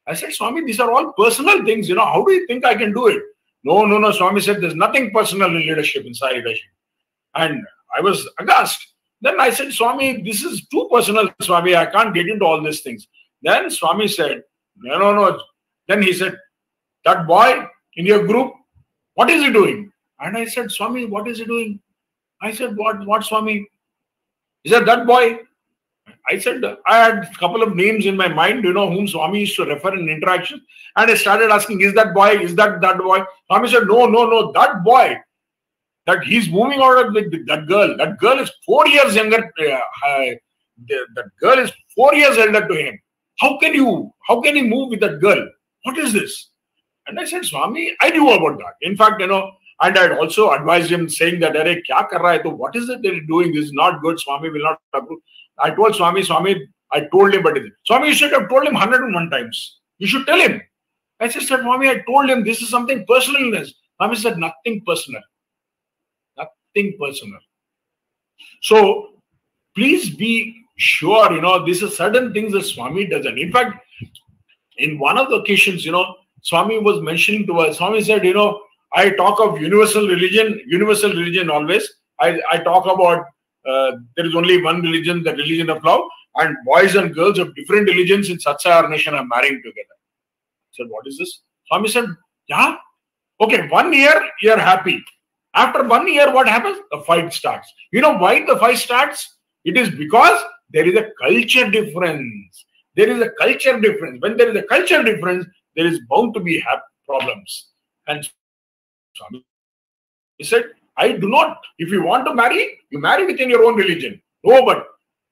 I said, Swami, these are all personal things. How do you think I can do it? No. Swami said, there's nothing personal in leadership, in Sai leadership. And I was aghast. Then I said, Swami, this is too personal, Swami. I can't get into all these things. Then Swami said, no. Then he said, that boy in your group, what is he doing? And I said, Swami, what is he doing? I said, what Swami? He said, that boy. I said, I had a couple of names in my mind, whom Swami used to refer in interaction. And I started asking, is that boy? Is that boy? Swami said, no, that boy. That he's moving out of that girl. That girl is 4 years younger. That girl is 4 years elder to him. How can he move with that girl? What is this? And I said, Swami, I knew about that. In fact, and I had also advised him, saying that, Arey, kya kar raha hai? What is it that he's doing? This is not good. Swami will not approve. I told Swami, I told him, but Swami, you should have told him 101 times. You should tell him. I said, Swami, I told him this is something personal in this. Swami said, nothing personal. Nothing personal. So, please be sure, these are certain things that Swami doesn't. In fact, in one of the occasions, Swami was mentioning to us, Swami said, I talk of universal religion always. I talk about there is only one religion, the religion of love, and boys and girls of different religions in Satsang Organization are marrying together. I said, what is this? Swami said, yeah, okay, 1 year, you're happy. After 1 year, what happens? The fight starts. You know why the fight starts? It is because there is a culture difference. There is a culture difference. When there is a culture difference, there is bound to be problems. And Swami, he said, I do not. If you want to marry, you marry within your own religion. No, but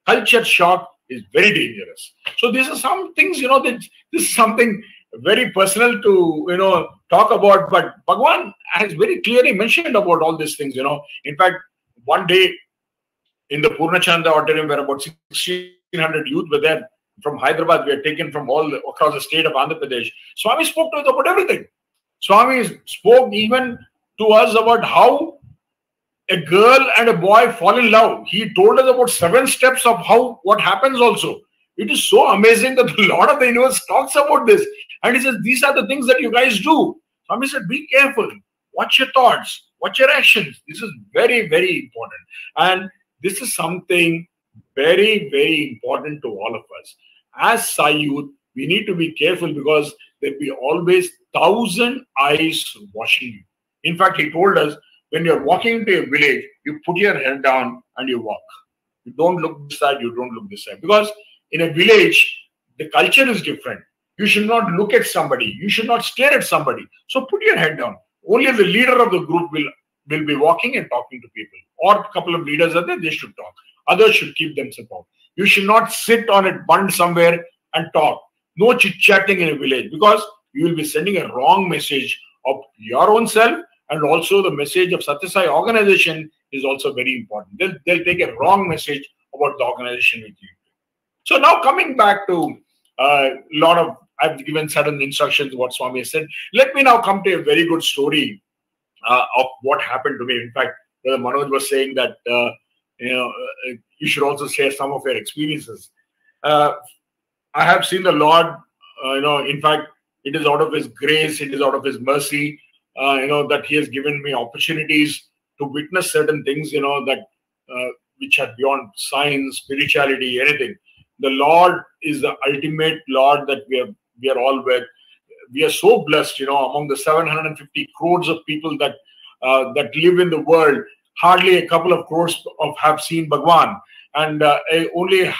culture shock is very dangerous. So these are some things, that this is something very personal to, talk about. But Bhagwan has very clearly mentioned about all these things, In fact, one day in the Purnachanda auditorium, where about 1,600 youth were there from Hyderabad. We are taken from all across the state of Andhra Pradesh. Swami spoke to us about everything. Swami spoke even to us about how a girl and a boy fall in love. He told us about 7 steps of what happens also. It is so amazing that the Lord of the Universe talks about this. And he says, these are the things that you guys do. Swami said, be careful. Watch your thoughts. Watch your actions. This is very, very important. And this is something very, very important to all of us. As Sai Youth, we need to be careful because there will be always 1,000 eyes watching you. In fact, he told us, when you're walking into a village, you put your head down and you walk. You don't look this side, you don't look this side. Because in a village, the culture is different. You should not look at somebody. You should not stare at somebody. So put your head down. Only the leader of the group will be walking and talking to people. Or a couple of leaders are there, they should talk. Others should keep themselves out. You should not sit on a bund somewhere and talk. No chit-chatting in a village, because you will be sending a wrong message of your own self, and also the message of Sathya Sai Organization is also very important. They'll take a wrong message about the organization with you. So now coming back to I've given certain instructions what Swami has said. Let me now come to a very good story of what happened to me. In fact, Manoj was saying that you should also share some of your experiences. I have seen the Lord, in fact, it is out of His grace, it is out of His mercy, that He has given me opportunities to witness certain things, that which are beyond science, spirituality, anything. The Lord is the ultimate Lord that we are all with. We are so blessed, among the 750 crores of people that live in the world. Hardly a couple of crores have seen Bhagwan, and only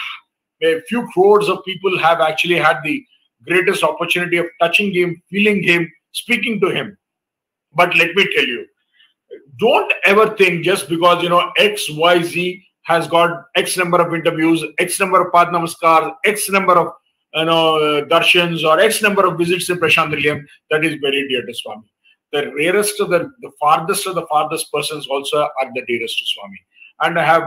a few crores of people have actually had the greatest opportunity of touching Him, feeling Him, speaking to Him. But let me tell you, don't ever think just because XYZ has got X number of interviews, X number of Pad Namaskar, X number of darshans, or X number of visits in Prashant Nilayam, that is very dear to Swami. The rarest of the farthest persons also are the dearest to Swami. And I have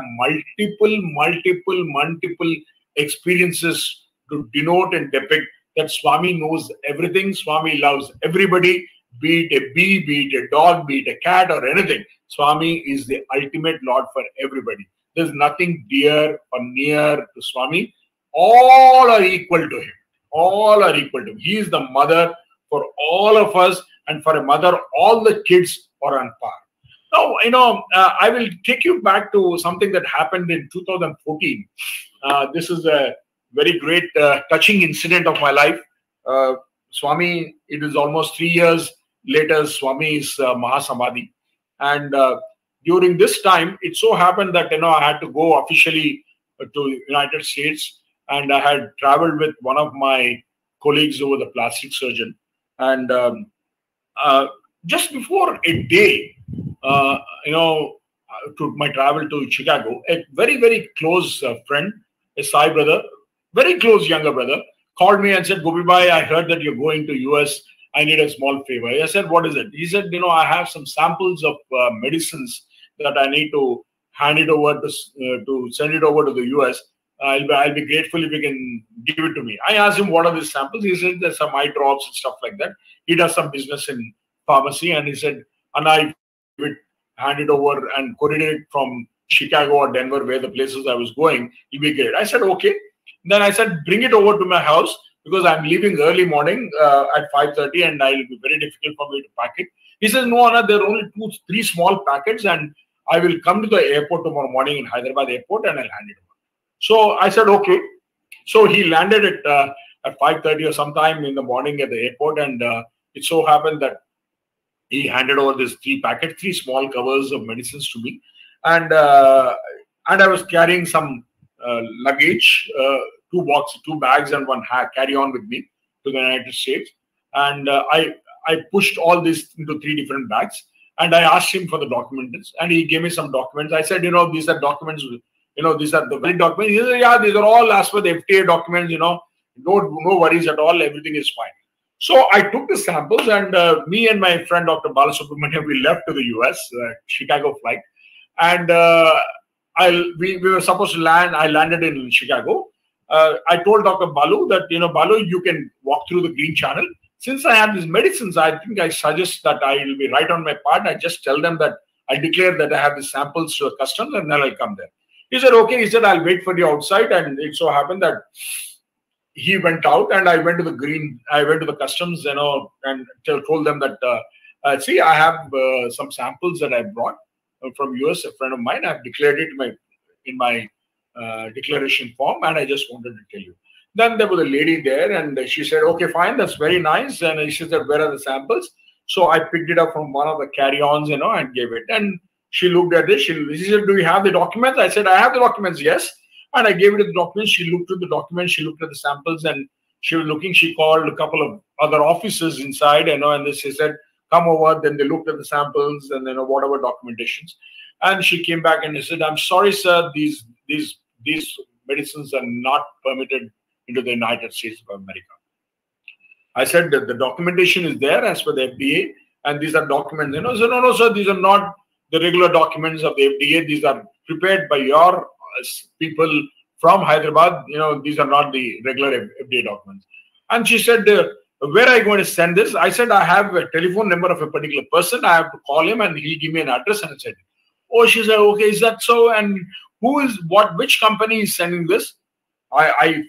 multiple experiences to denote and depict that Swami knows everything. Swami loves everybody, be it a bee, be it a dog, be it a cat or anything. Swami is the ultimate Lord for everybody. There's nothing dear or near to Swami. All are equal to Him. All are equal to Him. He is the mother for all of us, and for a mother, all the kids are on par. Now, I will take you back to something that happened in 2014. This is a very great touching incident of my life. Swami, it is almost 3 years later, Swami's Mahasamadhi. And during this time, it so happened that, I had to go officially to United States, and I had traveled with one of my colleagues who was a plastic surgeon. And just before a day, to my travel to Chicago, a very, very close friend, a Sai brother, very close younger brother, called me and said, Gopi bhai, I heard that you're going to US. I need a small favor. I said, what is it? He said, I have some samples of medicines that I need to hand it over to send it over to the US. I'll be grateful if you can give it to me. I asked him, what are these samples? He said, there's some eye drops and stuff like that. He does some business in pharmacy. And he said, and I hand it over and courier it from Chicago or Denver, where the places I was going, it'll be great. I said, okay. Then I said, bring it over to my house, because I'm leaving early morning at 5:30 and it'll be very difficult for me to pack it. He says, no, Anna, there are only 2-3 small packets and I will come to the airport tomorrow morning in Hyderabad airport and I'll hand it over. So I said, okay. So he landed at 5:30 or sometime in the morning at the airport, and it so happened that he handed over these 3 packets, 3 small covers of medicines to me, and I was carrying some luggage, 2 bags and 1 carry-on with me to the United States, and I pushed all this into 3 different bags, and I asked him for the documents, and he gave me some documents. I said, these are documents. These are the valid documents. He said, yeah, these are all as per the FTA documents, no worries at all. Everything is fine. So I took the samples and me and my friend, Dr. Balasubramanian, we left to the US, Chicago flight. And we were supposed to land. I landed in Chicago. I told Dr. Balu that, Balu, you can walk through the green channel. Since I have these medicines, I think I suggest that I will be right on my part. I just tell them that I declare that I have the samples to the customs and then I'll come there. He said, okay. He said, I'll wait for you outside. And it so happened that he went out and I went to the customs, and told them that, see, I have some samples that I brought from US, a friend of mine. I've declared it in my declaration form, and I just wanted to tell you. Then there was a lady there and she said, okay, fine, that's very nice. And she said, where are the samples? So I picked it up from one of the carry-ons, and gave it. And she looked at it. She said, do you have the documents? I said, I have the documents, yes. And I gave her the documents. She looked at the documents. She looked at the samples and she was looking. She called a couple of other officers inside, and she said, come over. Then they looked at the samples and, whatever documentations. And she came back and said, I'm sorry, sir, these medicines are not permitted into the United States of America. I said that the documentation is there as per the FDA, and these are documents. So no, sir, these are not the regular documents of the FDA. These are prepared by your people from Hyderabad. These are not the regular FDA documents. And she said, where are you going to send this? I said, I have a telephone number of a particular person. I have to call him and he'll give me an address. And I said, oh, she said, okay, is that so? And which company is sending this?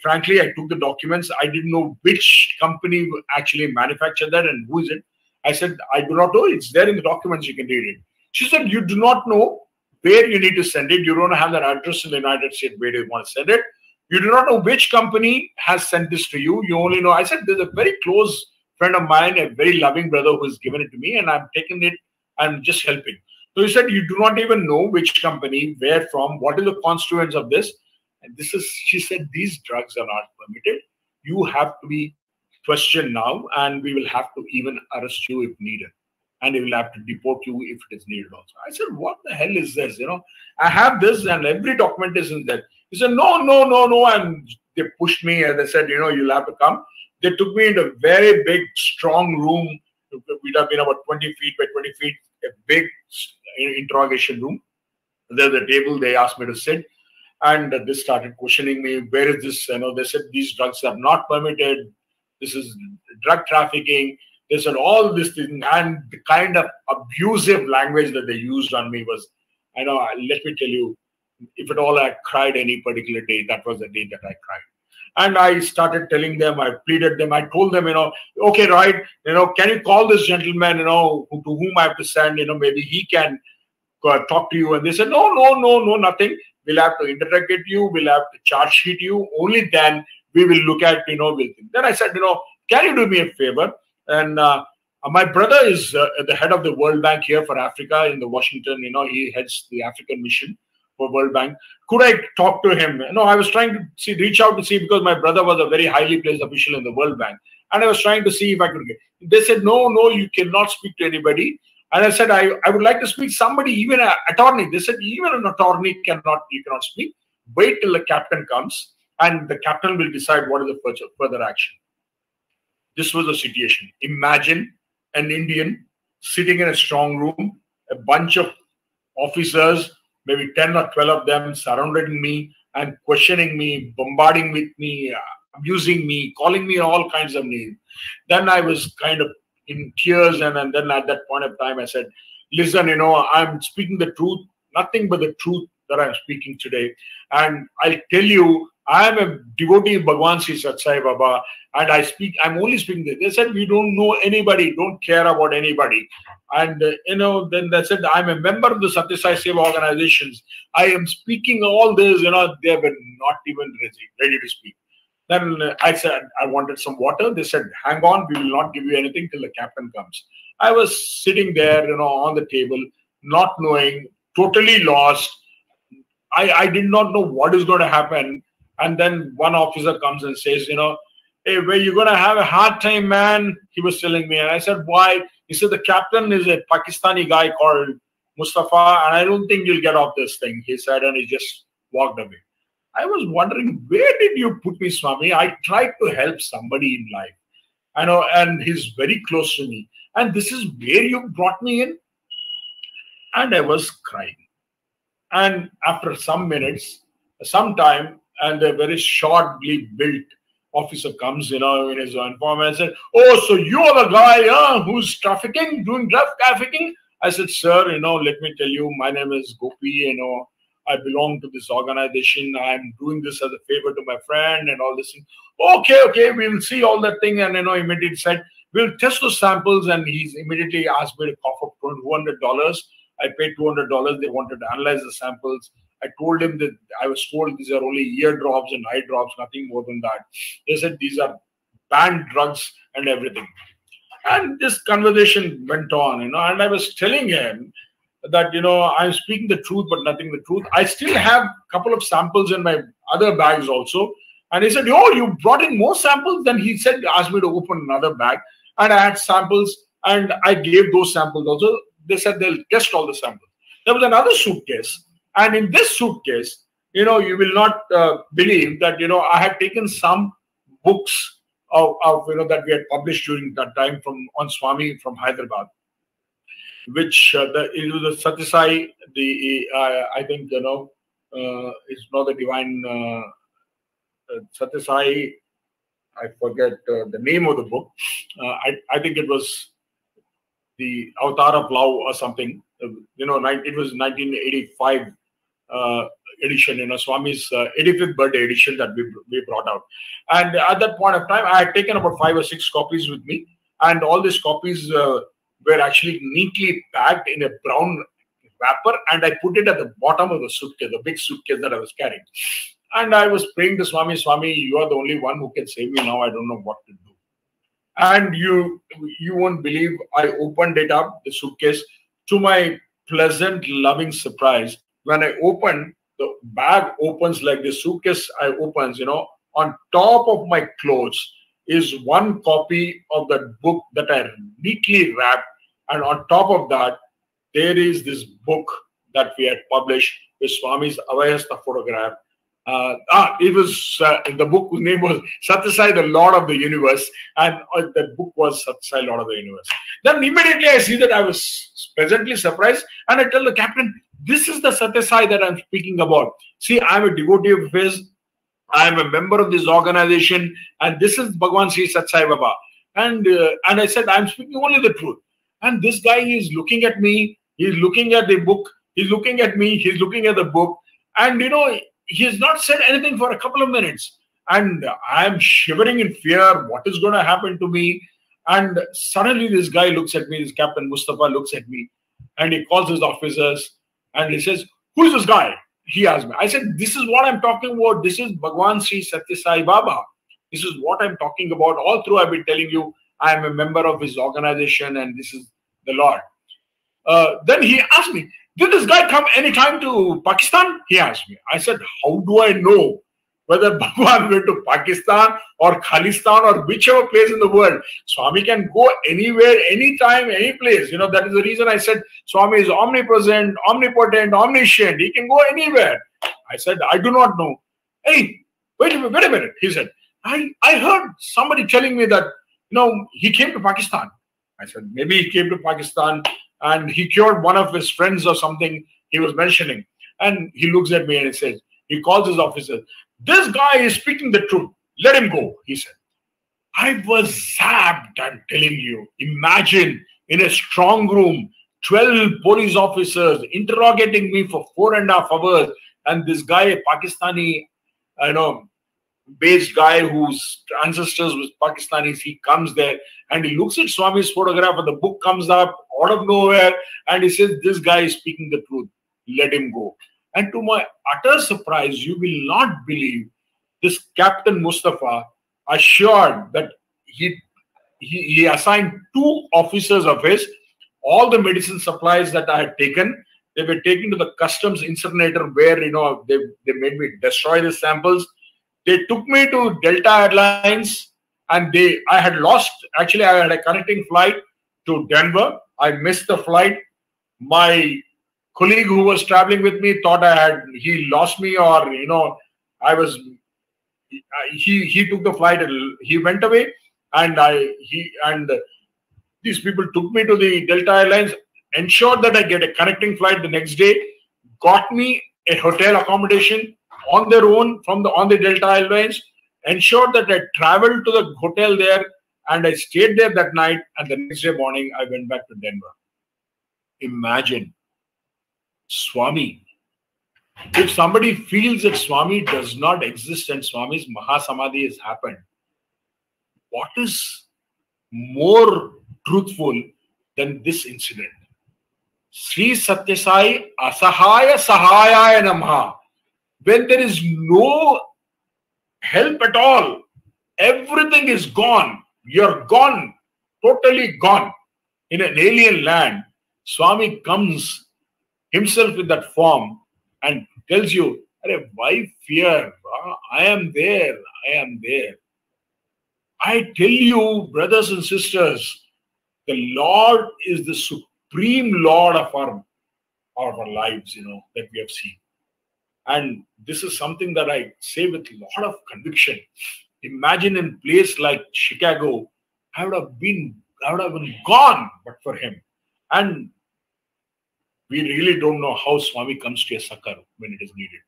Frankly, I took the documents. I didn't know which company actually manufactured that and who is it. I said, I do not know. It's there in the documents. You can read it. She said, you do not know where you need to send it. You don't have that address in the United States where you want to send it. You do not know which company has sent this to you. You only know. I said, there's a very close friend of mine, a very loving brother who has given it to me, and I'm taking it. I'm just helping. So he said, you do not even know which company, where from, what is the constituents of this. And she said, these drugs are not permitted. You have to be questioned now, and we will have to even arrest you if needed. And they will have to deport you if it is needed also. I said, what the hell is this? I have this and every document is in there. He said, no. And they pushed me and they said, you'll have to come. They took me into a very big, strong room. It would have been about 20 feet by 20 feet, a big interrogation room. There's a table. They asked me to sit. And they started questioning me. Where is this? They said, these drugs are not permitted. This is drug trafficking. They said all this thing, and the kind of abusive language that they used on me was, let me tell you, if at all I cried any particular day, that was the day that I cried. And I started telling them, I pleaded them, I told them, okay, right, can you call this gentleman, to whom I have to send, maybe he can talk to you. And they said, no, nothing. We'll have to interrogate you. We'll have to charge sheet you. Only then we will look at, we'll think. Then I said, can you do me a favor? And my brother is the head of the World Bank here for Africa in the Washington. He heads the African mission for World Bank. Could I talk to him? I was trying to reach out to see, because my brother was a very highly placed official in the World Bank. And I was trying to see if I could get. They said, no, you cannot speak to anybody. And I said, I would like to speak to somebody, even an attorney. They said, even an attorney you cannot speak. Wait till the captain comes and the captain will decide what is the further action. This was the situation. Imagine an Indian sitting in a strong room, a bunch of officers, maybe 10 or 12 of them surrounding me and questioning me, bombarding with me, abusing me, calling me all kinds of names. Then I was kind of in tears, and then at that point of time I said, listen, I'm speaking the truth, nothing but the truth that I'm speaking today. And I'll tell you, I am a devotee of Bhagwan Sathya Sai Baba, and I'm only speaking this. They said, we don't know anybody, don't care about anybody. And, then they said, I'm a member of the Sathya Sai Seva Organisations. I am speaking all this, they were not even ready to speak. Then I said, I wanted some water. They said, hang on, we will not give you anything till the captain comes. I was sitting there, on the table, not knowing, totally lost. I did not know what is going to happen. And then one officer comes and says, hey, where you going to have a hard time, man? He was telling me. And I said, why? He said, the captain is a Pakistani guy called Mustafa, and I don't think you'll get off this thing. He said, and he just walked away. I was wondering, where did you put me, Swami? I tried to help somebody in life. And he's very close to me. And this is where you brought me in? And I was crying. And after some minutes, some time, and a very shortly built officer comes, in his uniform and said, oh, so you're the guy who's doing drug trafficking? I said, sir, let me tell you, my name is Gopi, I belong to this organization. I'm doing this as a favor to my friend and all this. Okay, we will see all that thing. And, immediately said, we'll test those samples. And he's immediately asked me to cough up $200. I paid $200. They wanted to analyze the samples. I told him that I was told these are only ear drops and eye drops, nothing more than that. They said these are banned drugs and everything. And this conversation went on, and I was telling him that, I'm speaking the truth, but nothing the truth. I still have a couple of samples in my other bags also. And he said, oh, you brought in more samples? Then he said, asked me to open another bag. And I had samples, and I gave those samples also. They said they'll test all the samples. There was another suitcase. And in this suitcase, you will not believe that, I had taken some books of that we had published during that time on Swami from Hyderabad, which it was the Sathya Sai, I think, it's not the divine Sathya Sai, I forget the name of the book. I think it was the Avatar of Love or something. It was 1985 edition, Swami's 85th birthday edition that we brought out. And at that point of time, I had taken about 5 or 6 copies with me. And all these copies were actually neatly packed in a brown wrapper. And I put it at the bottom of the suitcase, the big suitcase that I was carrying. And I was praying to Swami, Swami, you are the only one who can save me now. I don't know what to do. And you won't believe, I opened it up, the suitcase, to my pleasant, loving surprise. When I opened, the bag opens like the suitcase opens, on top of my clothes is one copy of that book that I neatly wrapped. And on top of that, there is this book that we had published with Swami's Avayasta photograph. It was, the book name was Sathya Sai, the Lord of the Universe. And the book was Sathya Sai, Lord of the Universe. Then immediately I see that I was pleasantly surprised. And I tell the captain, this is the Sathya Sai that I'm speaking about. See, I'm a devotee of his. I'm a member of this organization. And this is Bhagwan Sri Sathya Sai Baba. And I said, I'm speaking only the truth. And this guy is looking at me. He's looking at the book. He's looking at me. He's looking at the book. And, he has not said anything for a couple of minutes. And I'm shivering in fear. What is going to happen to me? And suddenly this guy looks at me. This Captain Mustafa looks at me. And he calls his officers. And he says, who is this guy? He asked me. I said, this is what I'm talking about. This is Bhagwan Sri Sathya Sai Baba. This is what I'm talking about. All through I've been telling you, I am a member of his organization. And this is the Lord. Then he asked me, did this guy come anytime to Pakistan? He asked me. I said, how do I know whether Bhagwan went to Pakistan or Khalistan or whichever place in the world? Swami can go anywhere, anytime, any place. That is the reason I said Swami is omnipresent, omnipotent, omniscient. He can go anywhere. I said, I do not know. Hey, wait a minute. He said, I heard somebody telling me that, he came to Pakistan. I said, maybe he came to Pakistan and he cured one of his friends or something he was mentioning. And he looks at me and he says, he calls his officer, this guy is speaking the truth. Let him go, he said. I was zapped, I'm telling you. Imagine in a strong room, 12 police officers interrogating me for 4.5 hours. And this guy, a Pakistani, based guy whose ancestors was Pakistanis. He comes there and he looks at Swami's photograph and the book comes up out of nowhere and he says, this guy is speaking the truth. Let him go. And to my utter surprise, you will not believe, this Captain Mustafa assured that he assigned 2 officers of his, all the medicine supplies that I had taken, they were taken to the customs incinerator where, you know, they made me destroy the samples. They took me to Delta Airlines and I had a connecting flight to Denver. I missed the flight. My colleague who was traveling with me thought he lost me, or, you know, he took the flight and he went away, and these people took me to the Delta Airlines, ensured that I get a connecting flight the next day, got me a hotel accommodation on their own on the Delta Airlines, ensured that I traveled to the hotel there and I stayed there that night, and the next day morning I went back to Denver. Imagine, Swami. If somebody feels that Swami does not exist and Swami's Mahasamadhi has happened, what is more truthful than this incident? Sri Sathya Sai Asahaya Sahayaya Namaha. When there is no help at all, everything is gone. You're gone, totally gone. In an alien land, Swami comes himself in that form and tells you, why fear? I am there. I am there. I tell you, brothers and sisters, the Lord is the supreme Lord of our lives, you know, that we have seen. And this is something that I say with a lot of conviction. Imagine in a place like Chicago, I would have been gone but for him. And we really don't know how Swami comes to a succor when it is needed.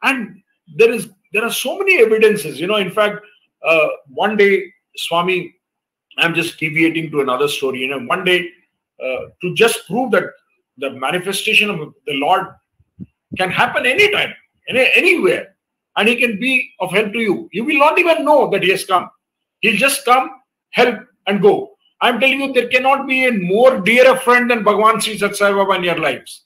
And there are so many evidences, you know. In fact, one day, Swami, I'm just deviating to another story, you know. One day, to just prove that the manifestation of the Lord can happen anytime, anywhere, and he can be of help to you. You will not even know that he has come. He'll just come, help, and go. I'm telling you, there cannot be a more dear friend than Bhagwan Sri Sathya Sai Baba in your lives.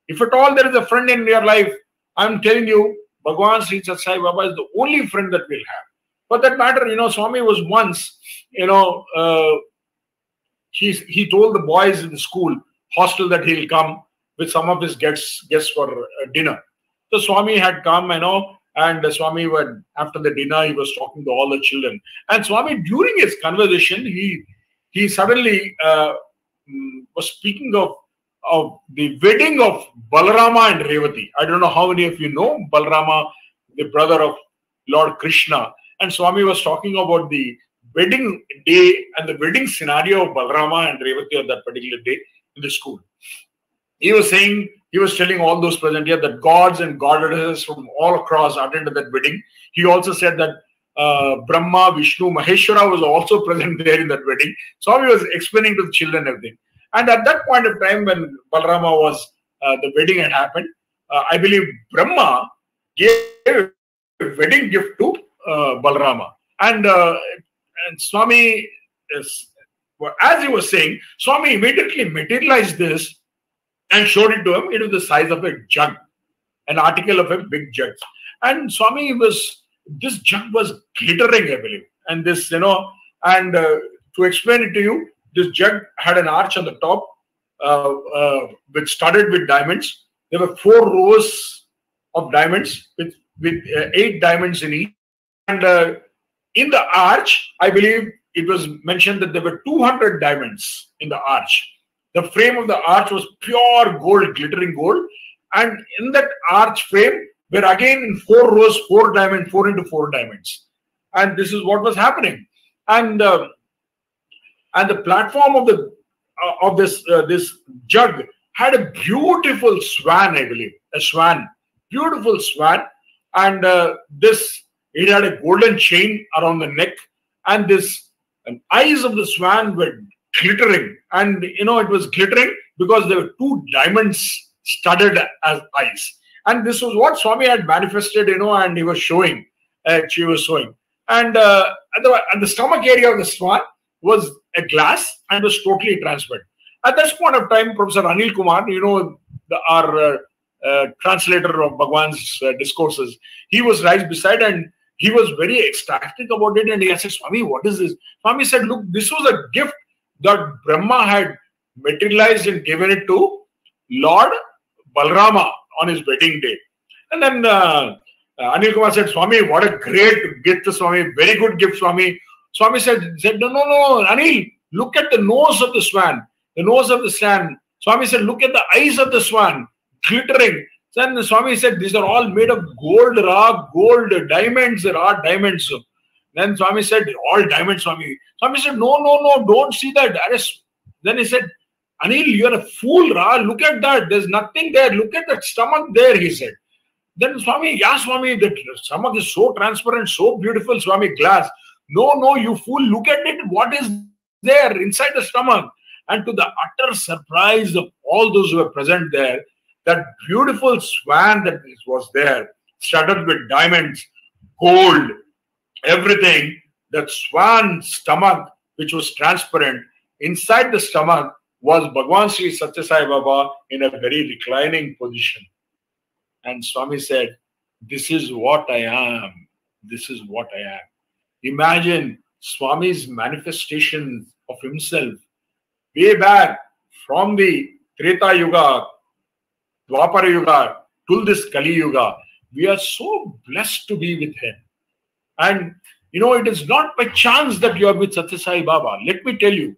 If at all there is a friend in your life, I'm telling you, Bhagwan Sri Sathya Sai Baba is the only friend that we'll have. For that matter, you know, Swami was once, you know, he told the boys in the school hostel that he'll come with some of his guests for dinner. So Swami had come, you know, and Swami after the dinner, he was talking to all the children. And Swami, during his conversation, he suddenly was speaking of the wedding of Balarama and Revati. I don't know how many of you know Balarama, the brother of Lord Krishna. And Swami was talking about the wedding day and the wedding scenario of Balarama and Revati on that particular day in the school. He was telling all those present here that gods and goddesses from all across attended that wedding. He also said that Brahma, Vishnu, Maheshwara was also present there in that wedding. Swami was explaining to the children everything. And at that point of time, when Balarama was, the wedding had happened, I believe Brahma gave a wedding gift to Balarama. And Swami, as he was saying, Swami immediately materialized this and showed it to him. It was the size of a jug, an article of a big jug. And Swami this jug was glittering, I believe. And this, you know, and to explain it to you, this jug had an arch on the top, which studded with diamonds. There were 4 rows of diamonds with 8 diamonds in each. And in the arch, I believe it was mentioned that there were 200 diamonds in the arch. The frame of the arch was pure gold, glittering gold. And in that arch frame were again in 4 rows, 4 diamonds, 4 into 4 diamonds. And this is what was happening. And the platform of this jug had a beautiful swan, I believe, a swan, beautiful swan. And it had a golden chain around the neck, and eyes of the swan were glittering. And you know, it was glittering because there were 2 diamonds studded as eyes. And this was what Swami had manifested, you know, and he was showing. she was showing. And at the stomach area of the swan was a glass and was totally transparent. At this point of time, Professor Anil Kumar, our translator of Bhagwan's discourses, he was right beside and he was very ecstatic about it. And he said, Swami, what is this? Swami said, look, this was a gift that Brahma had materialized and given it to Lord Balrama on his wedding day. And then Anil Kumar said, Swami, what a great gift, Swami. Very good gift, Swami. Swami said, no, Anil, look at the nose of the swan. The nose of the swan. Swami said, look at the eyes of the swan, glittering. Then Swami said, these are all made of gold, raw gold, diamonds, raw diamonds. Then Swami said, all diamonds, Swami. Swami said, no, don't see that. Then he said, Anil, you're a fool, Ra. Look at that. There's nothing there. Look at that stomach there, he said. Then Swami, Swami, the stomach is so transparent, so beautiful, Swami, glass. No, you fool, look at it. What is there inside the stomach? And to the utter surprise of all those who were present there, that beautiful swan that was there, studded with diamonds, gold, everything, that swan stomach, which was transparent, inside the stomach was Bhagwan Sri Sathya Sai Baba in a very reclining position. And Swami said, this is what I am. This is what I am. Imagine Swami's manifestation of himself way back from the Treta Yuga, Dwapara Yuga, till this Kali Yuga. We are so blessed to be with him. And it is not by chance that you are with Sathya Sai Baba. Let me tell you,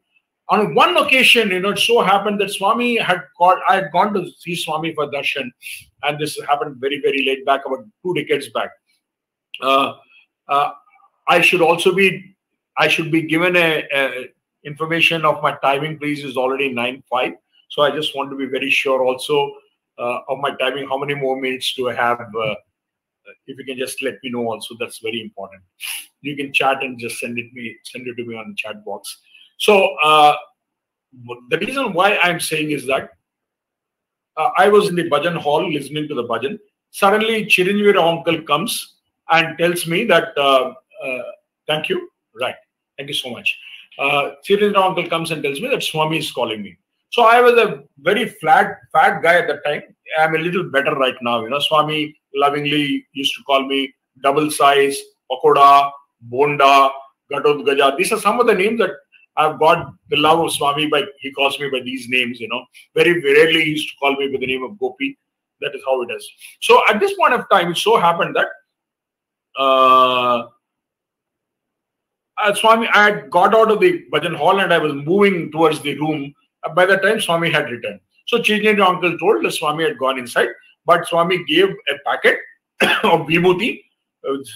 on one occasion, it so happened that Swami had called, I had gone to see Swami for Darshan, and this happened very, very late back, about 2 decades back. I should be given a information of my timing, please, is already 9:05. So I just want to be very sure also of my timing. How many more minutes do I have? If you can just let me know also, that's very important. You can chat and just send it to me on the chat box. So the reason why I'm saying is that I was in the bhajan hall listening to the bhajan. Suddenly, Chiranjeevi uncle comes and tells me that, thank you. Right. Thank you so much. Chiranjeevi uncle comes and tells me that Swami is calling me. So I was a very fat guy at that time. I'm a little better right now. Swami lovingly used to call me double size, pakoda, bonda, gatodgaja. These are some of the names that I've got the love of Swami, but he calls me by these names, Very rarely he used to call me by the name of Gopi. That is how it is. So at this point of time, it so happened that Swami, I had got out of the bhajan hall and I was moving towards the room. By the time Swami had returned. So Chiranjeevi uncle told the Swami had gone inside, but Swami gave a packet of vibhuti.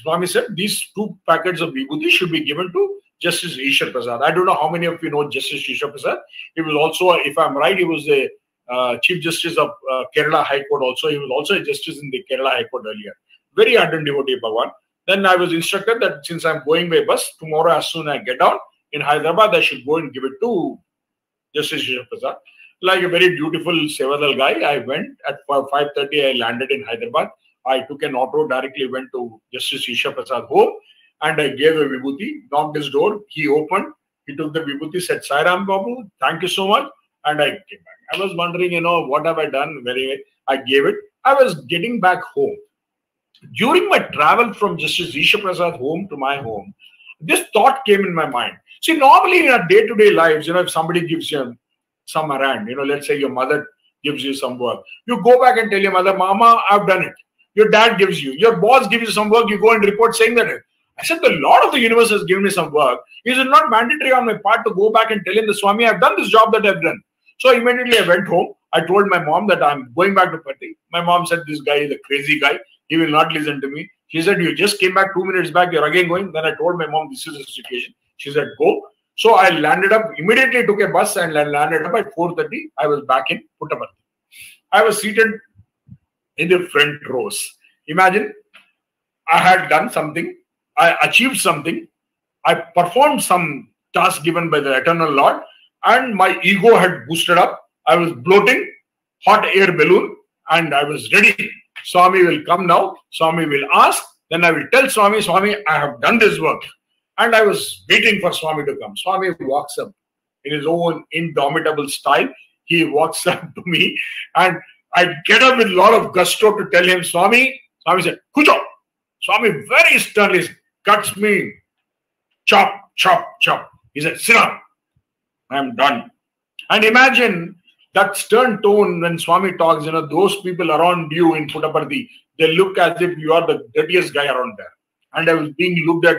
Swami said these 2 packets of vibhuti should be given to Justice Ishwar Prasad. I don't know how many of you know Justice Ishwar Prasad. He was also, if I'm right, he was the Chief Justice of Kerala High Court also. He was also a justice in the Kerala High Court earlier. Very ardent devotee of Bhagwan. Then I was instructed that since I'm going by bus, tomorrow as soon as I get down in Hyderabad, I should go and give it to Justice Ishwar Prasad. Like a very beautiful Sevadal guy, I went at 5:30. I landed in Hyderabad. I took an auto, directly went to Justice Ishwar Prasad home, and I gave a vibhuti, knocked his door. He opened, he took the vibhuti, said, Sai Ram Babu, thank you so much. And I came back. I was wondering, what have I done? I gave it. I was getting back home. During my travel from Justice Ishwar Prasad home to my home, this thought came in my mind. See, normally in our day-to-day lives, if somebody gives you some errand, let's say your mother gives you some work, you go back and tell your mother, Mama, I've done it. Your dad gives you, your boss gives you some work, you go and report saying that. I said, the Lord of the universe has given me some work. Is it not mandatory on my part to go back and tell him, the Swami, I've done this job that I've done? So immediately I went home. I told my mom that I'm going back to Patti. My mom said, this guy is a crazy guy. He will not listen to me. She said, you just came back 2 minutes back. You're again going. Then I told my mom, this is the situation. She said, go. So I landed up, immediately took a bus and landed up at 4:30. I was back in Puttaparthi. I was seated in the front rows. Imagine, I had done something. I achieved something. I performed some task given by the Eternal Lord, and my ego had boosted up. I was bloating, hot air balloon, and I was ready. Swami will come now. Swami will ask. Then I will tell Swami, Swami, I have done this work. And I was waiting for Swami to come. Swami walks up in his own indomitable style. He walks up to me and I get up with a lot of gusto to tell him, Swami. Swami said, Kucho. Swami very sternly cuts me. Chop, chop, chop. He said, sit down. I am done. And imagine that stern tone when Swami talks, those people around you in Puttaparthi, they look as if you are the dirtiest guy around there. And I was being looked at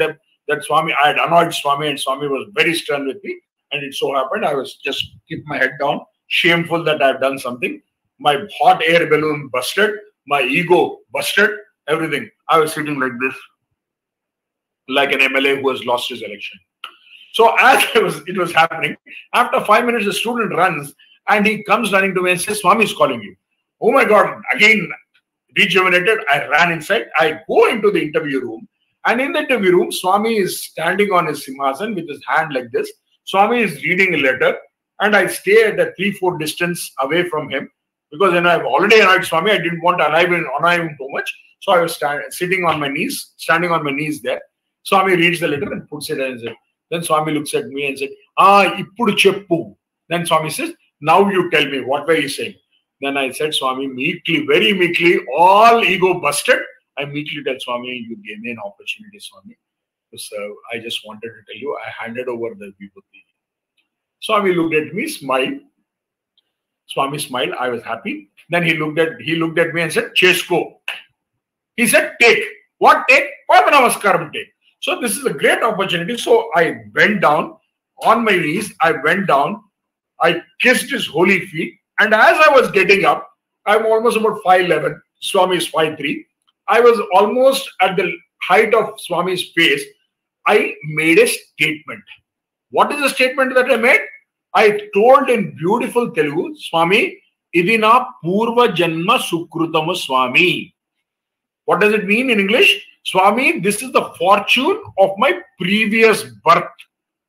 that Swami, I had annoyed Swami and Swami was very stern with me. And it so happened, I was just keep my head down, shameful that I have done something. My hot air balloon busted, my ego busted, everything. I was sitting like this, like an MLA who has lost his election. So as it was happening, after 5 minutes, the student runs and he comes running to me and says, Swami is calling you. Oh my God, again, rejuvenated, I ran inside. I go into the interview room. And in the interview room, Swami is standing on his simhasan with his hand like this. Swami is reading a letter. And I stay at a 3-4 distance away from him. Because I've already annoyed Swami. I didn't want to annoy him too much. So I was standing on my knees there. Swami reads the letter and puts it in. Then Swami looks at me and said, Ippudu cheppu. Then Swami says, now you tell me, what were you saying? Then I said, Swami, meekly, very meekly, all ego busted. I meekly tell Swami, you gave me an opportunity, Swami. So I just wanted to tell you, I handed over the vibhuti. Swami looked at me, smiled. Swami smiled. I was happy. Then he looked at me and said, Chesko. He said, take. What take? Namaskaram take. So this is a great opportunity. So I went down on my knees. I went down. I kissed his holy feet. And as I was getting up, I'm almost about 5'11". Swami is 5'3". I was almost at the height of Swami's face. I made a statement. What is the statement that I made? I told in beautiful Telugu, Swami, idina purva janma sukrutamu Swami. What does it mean in English? Swami, this is the fortune of my previous birth.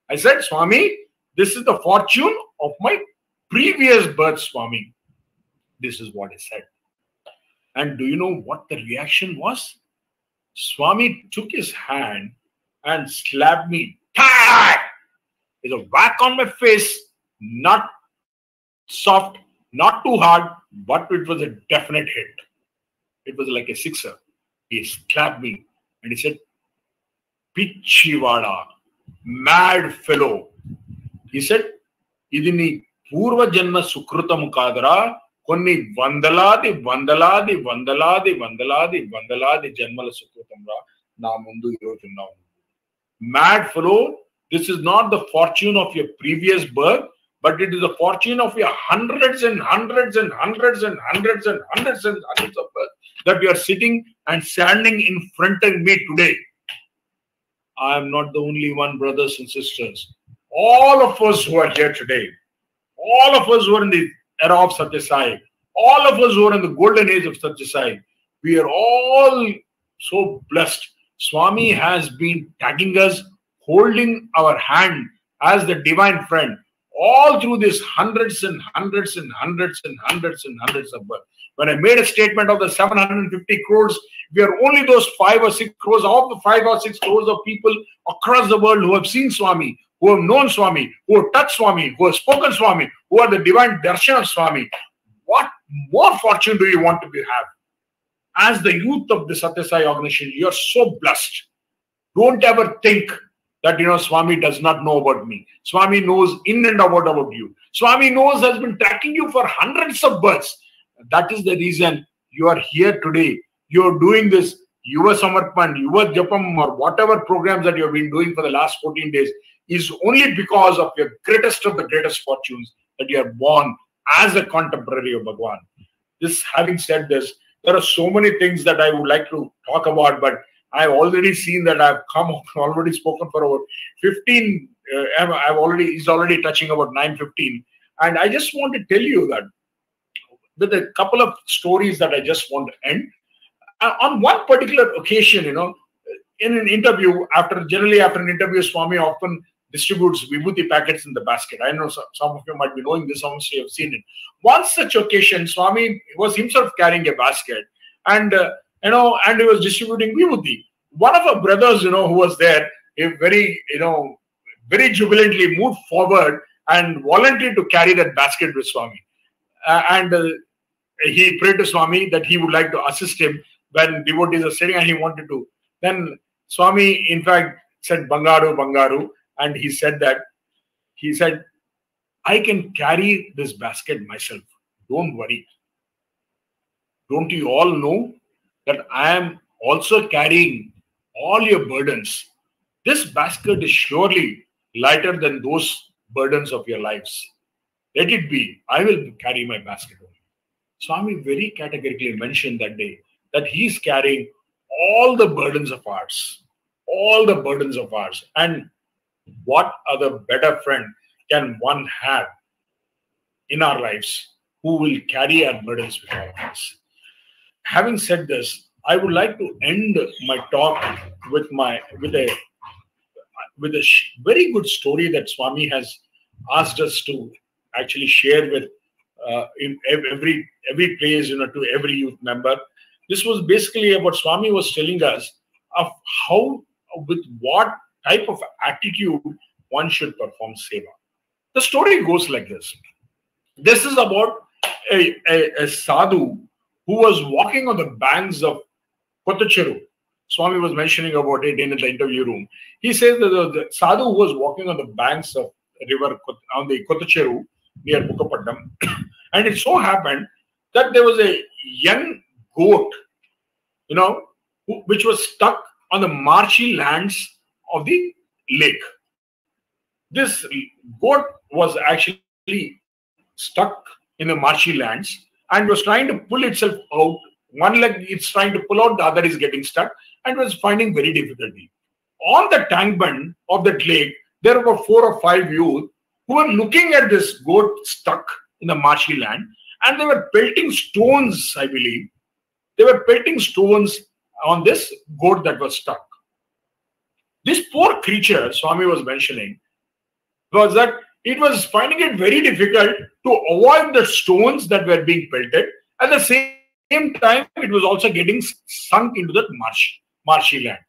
I said, Swami, this is the fortune of my previous birth, Swami. This is what I said. And do you know what the reaction was? Swami took his hand and slapped me. It's a whack on my face. Not soft, not too hard, but it was a definite hit. It was like a sixer. He slapped me and he said, Pichivada, mad fellow. He said, Idini purva janma sukrutamu kadara, konni vandaladi janmala sukrutamra na mundu irochunnam. Mad fellow, this is not the fortune of your previous birth, but it is the fortune of your hundreds and hundreds and hundreds and hundreds and hundreds and hundreds of births that you are sitting and standing in front of me today. I am not the only one, brothers and sisters. All of us who are here today, all of us who are in the era of Sathya Sai, all of us who are in the golden age of Sathya Sai, we are all so blessed. Swami has been tagging us, holding our hand as the divine friend all through this hundreds and hundreds and hundreds and hundreds and hundreds of births. When I made a statement of the 750 crores, we are only those 5 or 6 crores, of the 5 or 6 crores of people across the world who have seen Swami, who have known Swami, who have touched Swami, who have spoken Swami, who are the divine Darshan of Swami. What more fortune do you want to have? As the youth of the Sathya Sai organization, you are so blessed. Don't ever think that, Swami does not know about me. Swami knows in and out about you. Swami knows, has been tracking you for hundreds of births. That is the reason you are here today. You are doing this Yuva Samarpan, Yuva Japam, or whatever programs that you have been doing for the last 14 days is only because of your greatest of the greatest fortunes that you are born as a contemporary of Bhagwan. Having said this, there are so many things that I would like to talk about, but I've already seen that I've already spoken for over 15. He's already touching about 9:15. And I just want to tell you that with a couple of stories that I just want to end. On one particular occasion, in an interview, generally after an interview, Swami often distributes vibhuti packets in the basket. I know some of you might be knowing this, some of you have seen it. One such occasion, Swami was himself carrying a basket and he was distributing vibhuti. one of our brothers, who was there, he very, very jubilantly moved forward and volunteered to carry that basket with Swami. And he prayed to Swami that he would like to assist him when devotees are sitting, and he wanted to. Then Swami, in fact, said, Bangaru, Bangaru. And he said, I can carry this basket myself. Don't worry. Don't you all know that I am also carrying all your burdens? This basket is surely lighter than those burdens of your lives. Let it be. I will carry my basket only. Swami very categorically mentioned that day that he is carrying all the burdens of ours. All the burdens of ours. And what other better friend can one have in our lives who will carry our burdens with all of us? Having said this, I would like to end my talk with a very good story that Swami has asked us to actually share with in every place, to every youth member. This was basically about Swami was telling us of how, with what type of attitude one should perform seva. The story goes like this. This is about a sadhu who was walking on the banks of Kottacheru. Swami was mentioning about it in the interview room. He says that the sadhu who was walking on the banks of river on the Kottacheru near Bukapaddam, and it so happened that there was a young goat, which was stuck on the marshy lands of the lake. This goat was actually stuck in the marshy lands and was trying to pull itself out. One leg it's trying to pull out, the other is getting stuck, and was finding very difficulty. On the tank bund of that lake, there were 4 or 5 youth who were looking at this goat stuck in the marshy land, and they were pelting stones, I believe. They were pelting stones on this goat that was stuck. This poor creature, Swami was mentioning, was that it was finding it very difficult to avoid the stones that were being pelted. At the same time, it was also getting sunk into that marshy land.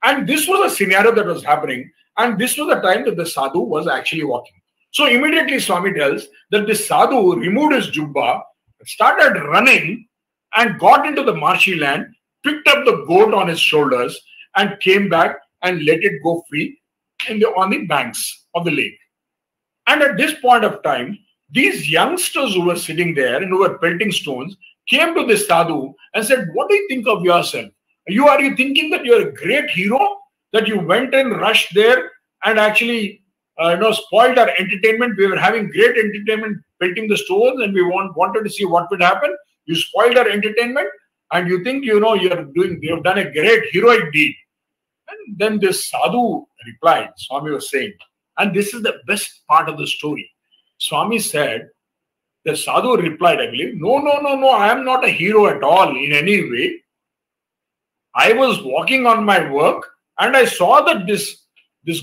And this was a scenario that was happening. And this was the time that the sadhu was actually walking. So immediately Swami tells that the sadhu removed his jubba, started running, and got into the marshy land, picked up the goat on his shoulders, and came back and let it go free on the banks of the lake. And at this point of time, these youngsters who were sitting there and who were pelting stones came to this sadhu and said, what do you think of yourself? Are you thinking that you're a great hero? That you went and rushed there and actually spoiled our entertainment? We were having great entertainment pelting the stones, and we wanted to see what would happen. You spoiled our entertainment, and you think you've done a great heroic deed. And then this sadhu replied, Swami was saying, and this is the best part of the story. Swami said, the sadhu replied, I believe, no, I am not a hero at all in any way. I was walking on my work and I saw that this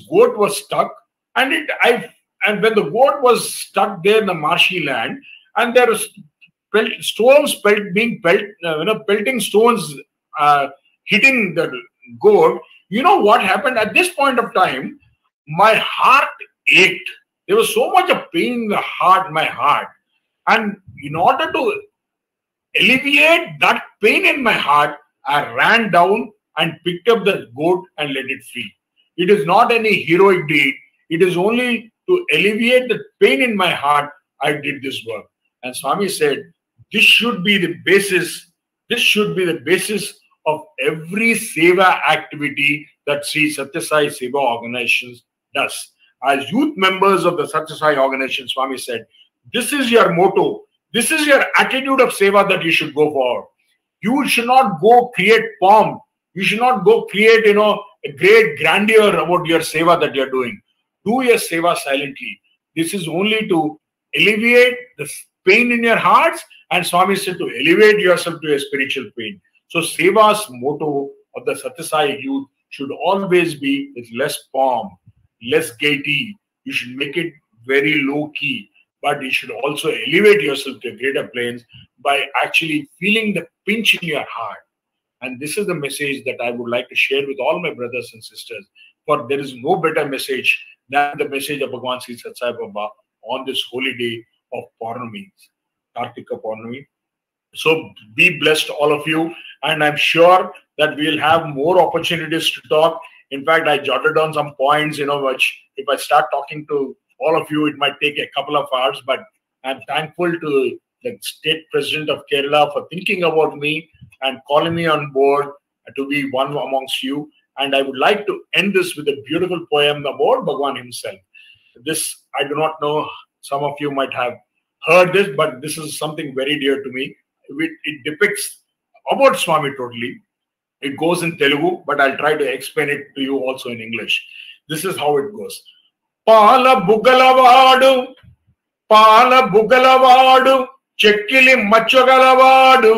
goat was stuck, and when the goat was stuck there in the marshy land, and there was stones pelting stones hitting the goat. You know what happened? At this point of time, my heart ached. There was so much of pain in my heart. And in order to alleviate that pain in my heart, I ran down and picked up the goat and let it free. It is not any heroic deed. It is only to alleviate the pain in my heart I did this work. And Swami said, this should be the basis. This should be the basis of every seva activity that Sathya Sai Seva Organisations does. As youth members of the Sathya Sai Organization, Swami said, this is your motto. This is your attitude of seva that you should go for. You should not go create pomp. You should not go create, a great grandeur about your seva that you're doing. Do your seva silently. This is only to alleviate the pain in your hearts, and Swami said to elevate yourself to a spiritual pain. So seva's motto of the Sathya Sai youth should always be with less pomp, less gaiety. You should make it very low key, but you should also elevate yourself to greater planes by actually feeling the pinch in your heart. And this is the message that I would like to share with all my brothers and sisters. For there is no better message than the message of Bhagwan Sri Sathya Sai Baba on this holy day of Purnami, Kartika Purnami. So be blessed, all of you. And I'm sure that we'll have more opportunities to talk. In fact, I jotted down some points, which if I start talking to all of you, it might take a couple of hours. But I'm thankful to the State President of Kerala for thinking about me and calling me on board to be one amongst you. And I would like to end this with a beautiful poem about Bhagwan himself. This, I do not know, some of you might have heard this, but this is something very dear to me. It depicts about Swami totally. It goes in Telugu, but I'll try to explain it to you also in English. This is how it goes. Pala Bugalavadu, Chekkili Machogalavadu,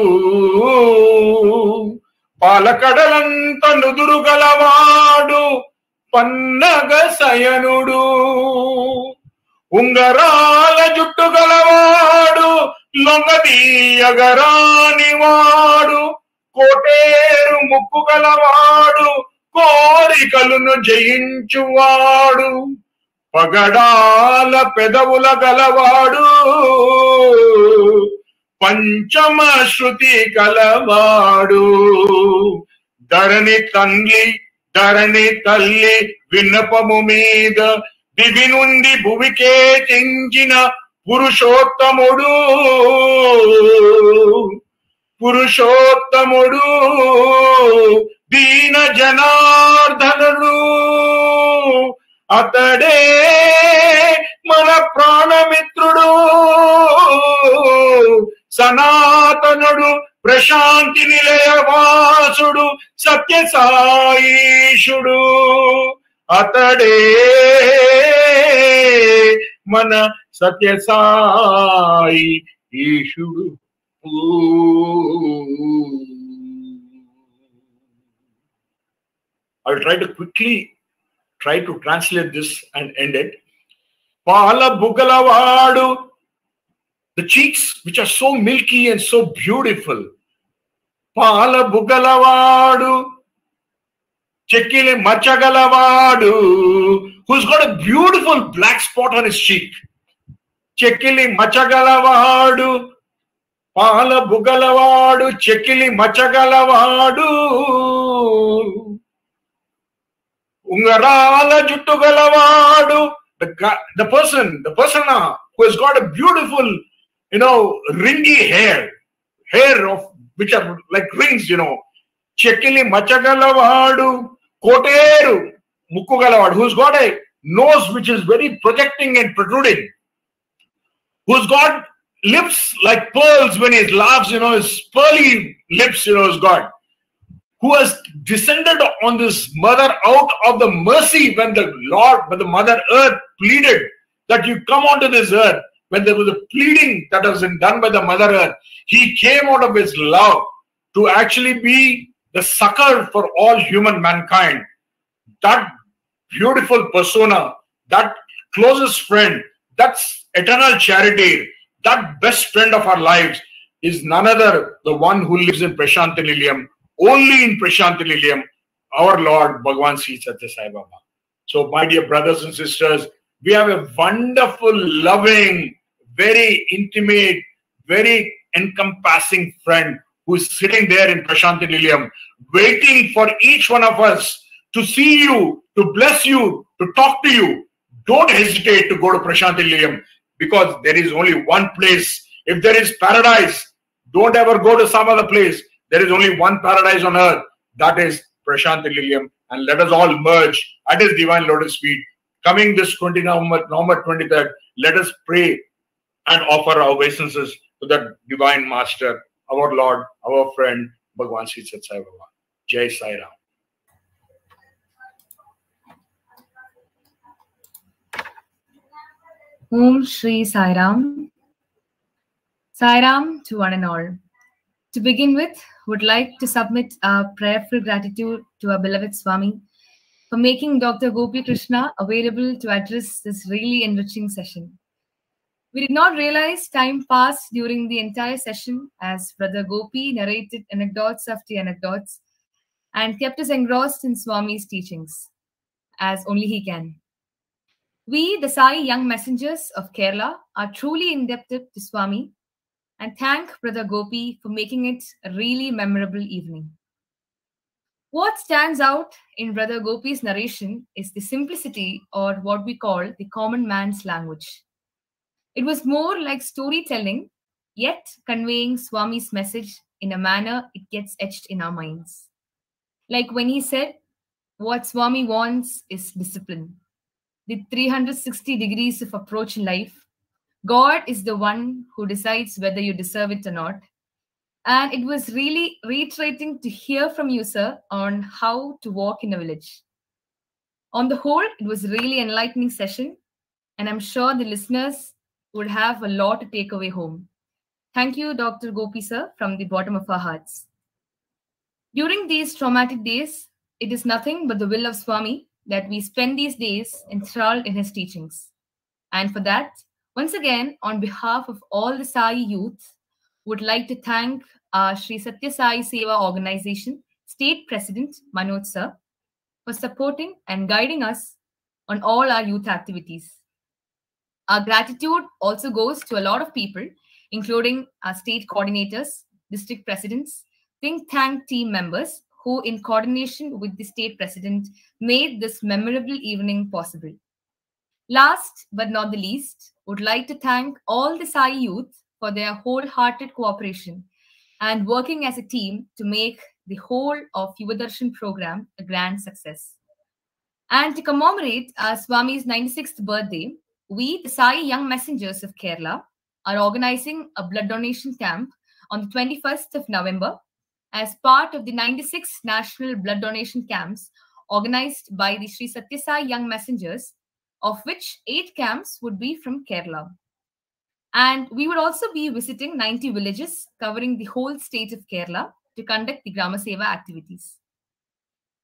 Pala Kadalanta Nudurugalavadu, Pannaga Sayanudu, Ungarala Juttugalavadu, Longadi Agarani Vadu, Koteru Mukkugalavadu, Korikalunu Jayinchuvaadu, Pagadala Pedavula Galavadu, Panchama Shruti Galavadu, Dharani Talli, Vinnapamu Meeda, Divinundi Bhuvike Chinchina, Purushottamudu, Dina Janardhanadu, Atade Mana Pranamitrudu, Sanatanadu, Prashanti Nilaya Vasudu, Sathya Sai Shudu, Atade Mana Sathya Sai Shudu. I'll try to quickly translate this and end it. Pala Bugalavadu, the cheeks which are so milky and so beautiful. Pala Bugalavadu, Chekkili Machagalavadu, who's got a beautiful black spot on his cheek. Chekkili Machagalavadu, Pala Bugalavadu, Chekkili Machagalavadu, Ungarala Juttugalavadu, the persona who has got a beautiful, ringy hair of which are like rings, Chekkili Machagalavadu, Koteru Mukkugalavadu, who's got a nose which is very projecting and protruding, who's got lips like pearls when he laughs, his pearly lips, he's got, who has descended on this mother out of the mercy when the Mother Earth pleaded that you come onto this earth. When there was a pleading that was done by the Mother Earth, he came out of his love to actually be the succor for all human mankind. That beautiful persona, that closest friend, that's eternal charity, that best friend of our lives is none other the one who lives in Prashanti Nilayam, only in Prashanti Nilayam, our Lord Bhagwan Sri Sathya Sai Baba. So my dear brothers and sisters, we have a wonderful, loving, very intimate, very encompassing friend who is sitting there in Prashanti Nilayam, waiting for each one of us to see you, to bless you, to talk to you. Don't hesitate to go to Prashanti Nilayam, because there is only one place. If there is paradise, don't ever go to some other place. There is only one paradise on earth. That is Prashanti Nilayam. And let us all merge at his divine lotus feet. Coming this November 23rd, let us pray and offer our obeisances to the Divine Master, our Lord, our friend, Bhagwan Sri Sathya Sai Baba. Jai Sai Ram. Om Shri Sai Ram. Sai Ram to one and all. To begin with, would like to submit our prayerful gratitude to our beloved Swami for making Dr. Gopi Krishna available to address this really enriching session. We did not realize time passed during the entire session as Brother Gopi narrated anecdotes after anecdotes and kept us engrossed in Swami's teachings, as only he can. We, the Sai young messengers of Kerala, are truly indebted to Swami and thank Brother Gopi for making it a really memorable evening. What stands out in Brother Gopi's narration is the simplicity, or what we call the common man's language. It was more like storytelling, yet conveying Swami's message in a manner it gets etched in our minds. Like when he said, what Swami wants is discipline. The 360 degrees of approach in life. God is the one who decides whether you deserve it or not. And it was really reiterating to hear from you, sir, on how to walk in a village. On the whole, it was a really enlightening session, and I'm sure the listeners would have a lot to take away home. Thank you, Dr. Gopi, sir, from the bottom of our hearts. During these traumatic days, it is nothing but the will of Swami that we spend these days enthralled in his teachings. And for that, once again, on behalf of all the Sai youth, would like to thank our Sri Sathya Sai Seva Organization State President Manoj sir for supporting and guiding us on all our youth activities. Our gratitude also goes to a lot of people, including our state coordinators, district presidents, think tank team members, who in coordination with the state president made this memorable evening possible. Last but not the least, would like to thank all the Sai youth for their wholehearted cooperation and working as a team to make the whole of Yuva Darshan program a grand success. And to commemorate our Swami's 96th birthday, we, the Sai Young Messengers of Kerala, are organizing a blood donation camp on the 21st of November as part of the 96 national blood donation camps organized by the Sri Sathya Sai Young Messengers, of which 8 camps would be from Kerala. And we would also be visiting 90 villages covering the whole state of Kerala to conduct the Grama Seva activities.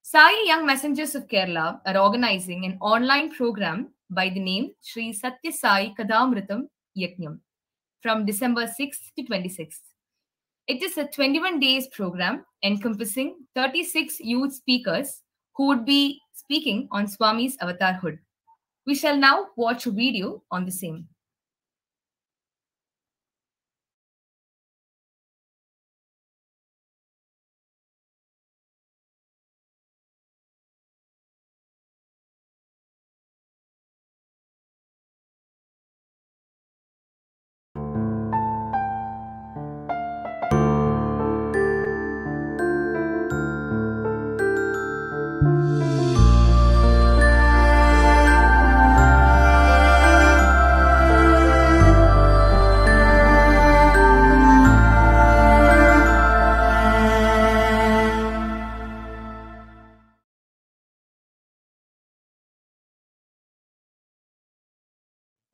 Sai Young Messengers of Kerala are organizing an online program by the name Sri Sathya Sai Kadamritam Yajnam from December 6th to 26th. It is a 21 days program encompassing 36 youth speakers who would be speaking on Swami's avatarhood. We shall now watch a video on the same.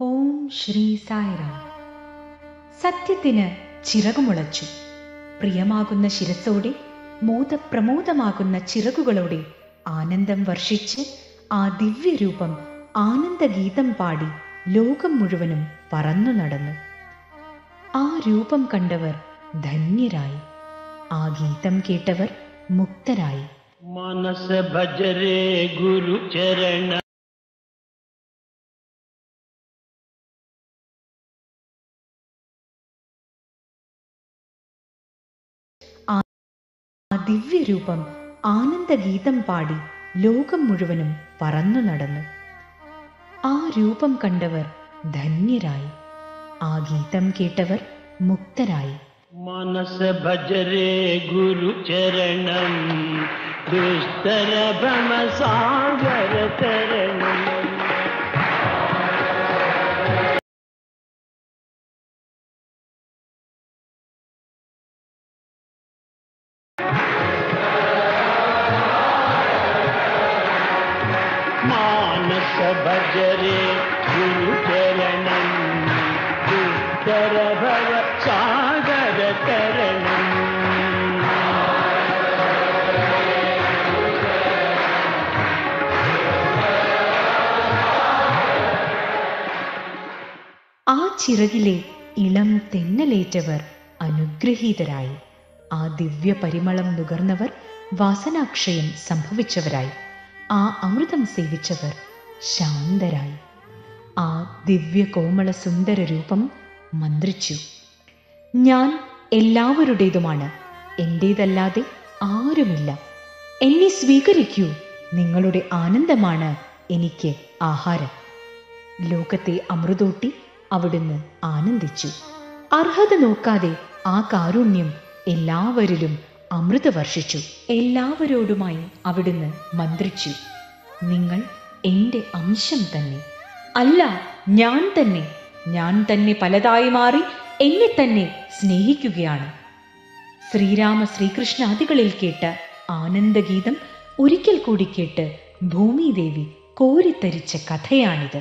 ഓം ശ്രീ സായിറാം. സത്യത്തിന് ചിറകുമുളച്ചു. പ്രിയമാകുന്ന ശിരസോടെ മോദപ്രമോദമാകുന്ന ചിറകുകളോടെ ആനന്ദം വർഷിച്ച് ആ ദിവ്യരൂപം ആനന്ദഗീതം പാടി ലോകം മുഴുവനും പറന്നു നടന്നു. ആ രൂപം കണ്ടവർ ധന്യരായി, ആ ഗീതം കേട്ടവർ മുക്തരായി. മനസ ഭജരേ ഗുരുചരണ ആ ദിവ്യരൂപം ആനന്ദഗീതം പാടി ലോകം മുഴുവനും പറന്നു നടന്നു. ആ രൂപം കണ്ടവർ ധന്യരായി, ആ ഗീതം കേട്ടവർ മുക്തരായി. മനസ ഭജരേ ഗുരുചരണം ദുസ്തര ഭ്രമസാഗര തരണം. ഭജരേ ഗുരുചരണം ദുസ്തര ഭവ സാഗര തരണം. ആ ചിറകിലെ ഇളം തെന്നലേറ്റവർ അനുഗ്രഹീതരായി. ആ ദിവ്യ പരിമളം നുകർന്നവർ വാസനാക്ഷയം സംഭവിച്ചവരായി. ആ അമൃതം സേവിച്ചവർ ശാന്തരായി. ആ ദിവ്യ കോമള സുന്ദര രൂപം മന്ത്രിച്ചു. ഞാൻ എല്ലാവരുടേതുമാണ്, എൻ്റേതല്ലാതെ ആരുമില്ല. എന്നെ സ്വീകരിക്കൂ, നിങ്ങളുടെ ആനന്ദമാണ് എനിക്ക് ആഹാരം. ലോകത്തെ അമൃതോട്ടി അവിടുന്ന് ആനന്ദിച്ചു. അർഹത നോക്കാതെ ആ കാരുണ്യം എല്ലാവരിലും അമൃത വർഷിച്ചു. എല്ലാവരോടുമായി അവിടുന്ന് മന്ത്രിച്ചു. നിങ്ങൾ എൻ്റെ അംശം തന്നെ. അല്ല, ഞാൻ തന്നെ പലതായി മാറി എന്നെ തന്നെ സ്നേഹിക്കുകയാണ്. ശ്രീരാമ ശ്രീകൃഷ്ണാദികളിൽ കേട്ട ആനന്ദഗീതം ഒരിക്കൽ കൂടി കേട്ട് ഭൂമിദേവി കോരിത്തരിച്ച കഥയാണിത്.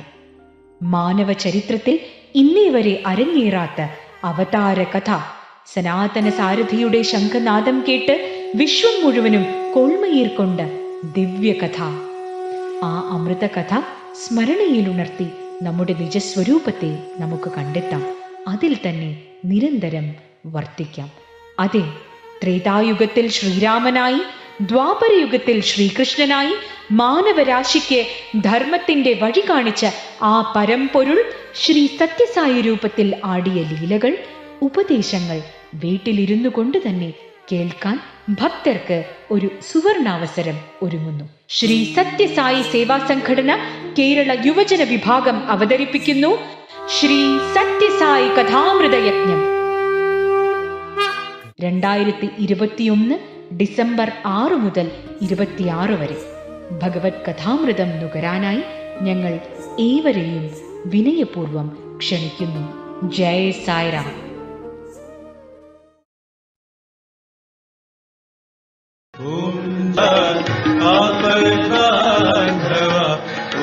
മാനവ ചരിത്രത്തിൽ ഇന്നേ വരെ അരങ്ങേറാത്ത അവതാര കഥ. സനാതന സാരഥിയുടെ ശംഖനാദം കേട്ട് വിശ്വം മുഴുവനും കോൾമയീർക്കൊണ്ട ദിവ്യകഥ. ആ അമൃതകഥ സ്മരണയിലുണർത്തി നമ്മുടെ നിജസ്വരൂപത്തെ നമുക്ക് കണ്ടെത്താം. അതിൽ തന്നെ നിരന്തരം വർത്തിക്കാം. അതെ, ത്രേതായുഗത്തിൽ ശ്രീരാമനായി, ദ്വാപരയുഗത്തിൽ ശ്രീകൃഷ്ണനായി മാനവരാശിക്ക് ധർമ്മത്തിന്റെ വഴി കാണിച്ച ആ പരമ്പൊരുൾ ശ്രീ സത്യസായി രൂപത്തിൽ ആടിയ ലീലകൾ, ഉപദേശങ്ങൾ വീട്ടിലിരുന്നു കൊണ്ട് തന്നെ കേൾക്കാൻ ഭക്തർക്ക് ഒരു സുവർണാവസരം ഒരുങ്ങുന്നു. ശ്രീ സത്യസായി സേവാ സംഘടന കേരള യുവജന വിഭാഗം അവതരിപ്പിക്കുന്നു ശ്രീ സത്യസായി കഥാമൃതയജ്ഞം. 2021 ഡിസംബർ 6 മുതൽ 26 വരെ ഭഗവത് കഥാമൃതം നുകരാനായി ഞങ്ങൾ ഏവരെയും വിനയപൂർവം ക്ഷണിക്കുന്നു. ജയ് സായിറാം.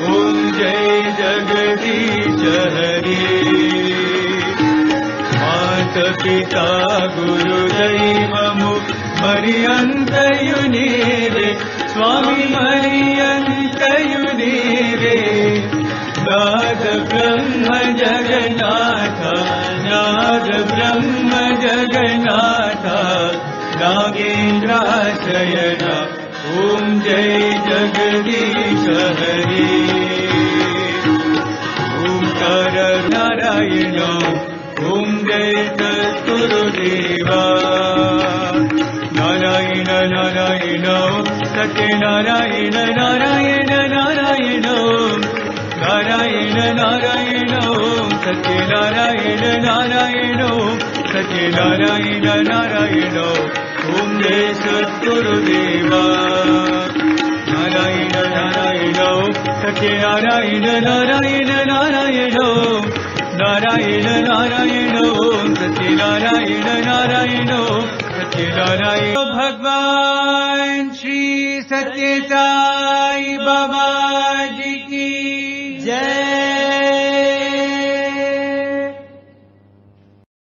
ओम जय जगदीश हरि। माता पिता गुरु दैवमु मरियन्तयुनीरे स्वामी मरियन्तयुनीरे। नाद ब्रह्म जगन्नाथ, नाद ब्रह्म जगन्नाथ, नागेन्द्राशयन। ओम जय जगदीश हरि। ओंकार नारायण, ओम जय सद्गुरुदेवा। नारायण नारायण सत्य नारायण नारायण नारायण। नारायण नारायण सत्य नारायण नारायण सत्य नारायण नारायण। ओम जय सद्गुरुदेवा। नारायण नारायण सत्य नारायण नारायण नारायण। नारायण नारायण सत्य नारायण नारायण सत्य नारायण। भगवान श्री सत्य साई बाबा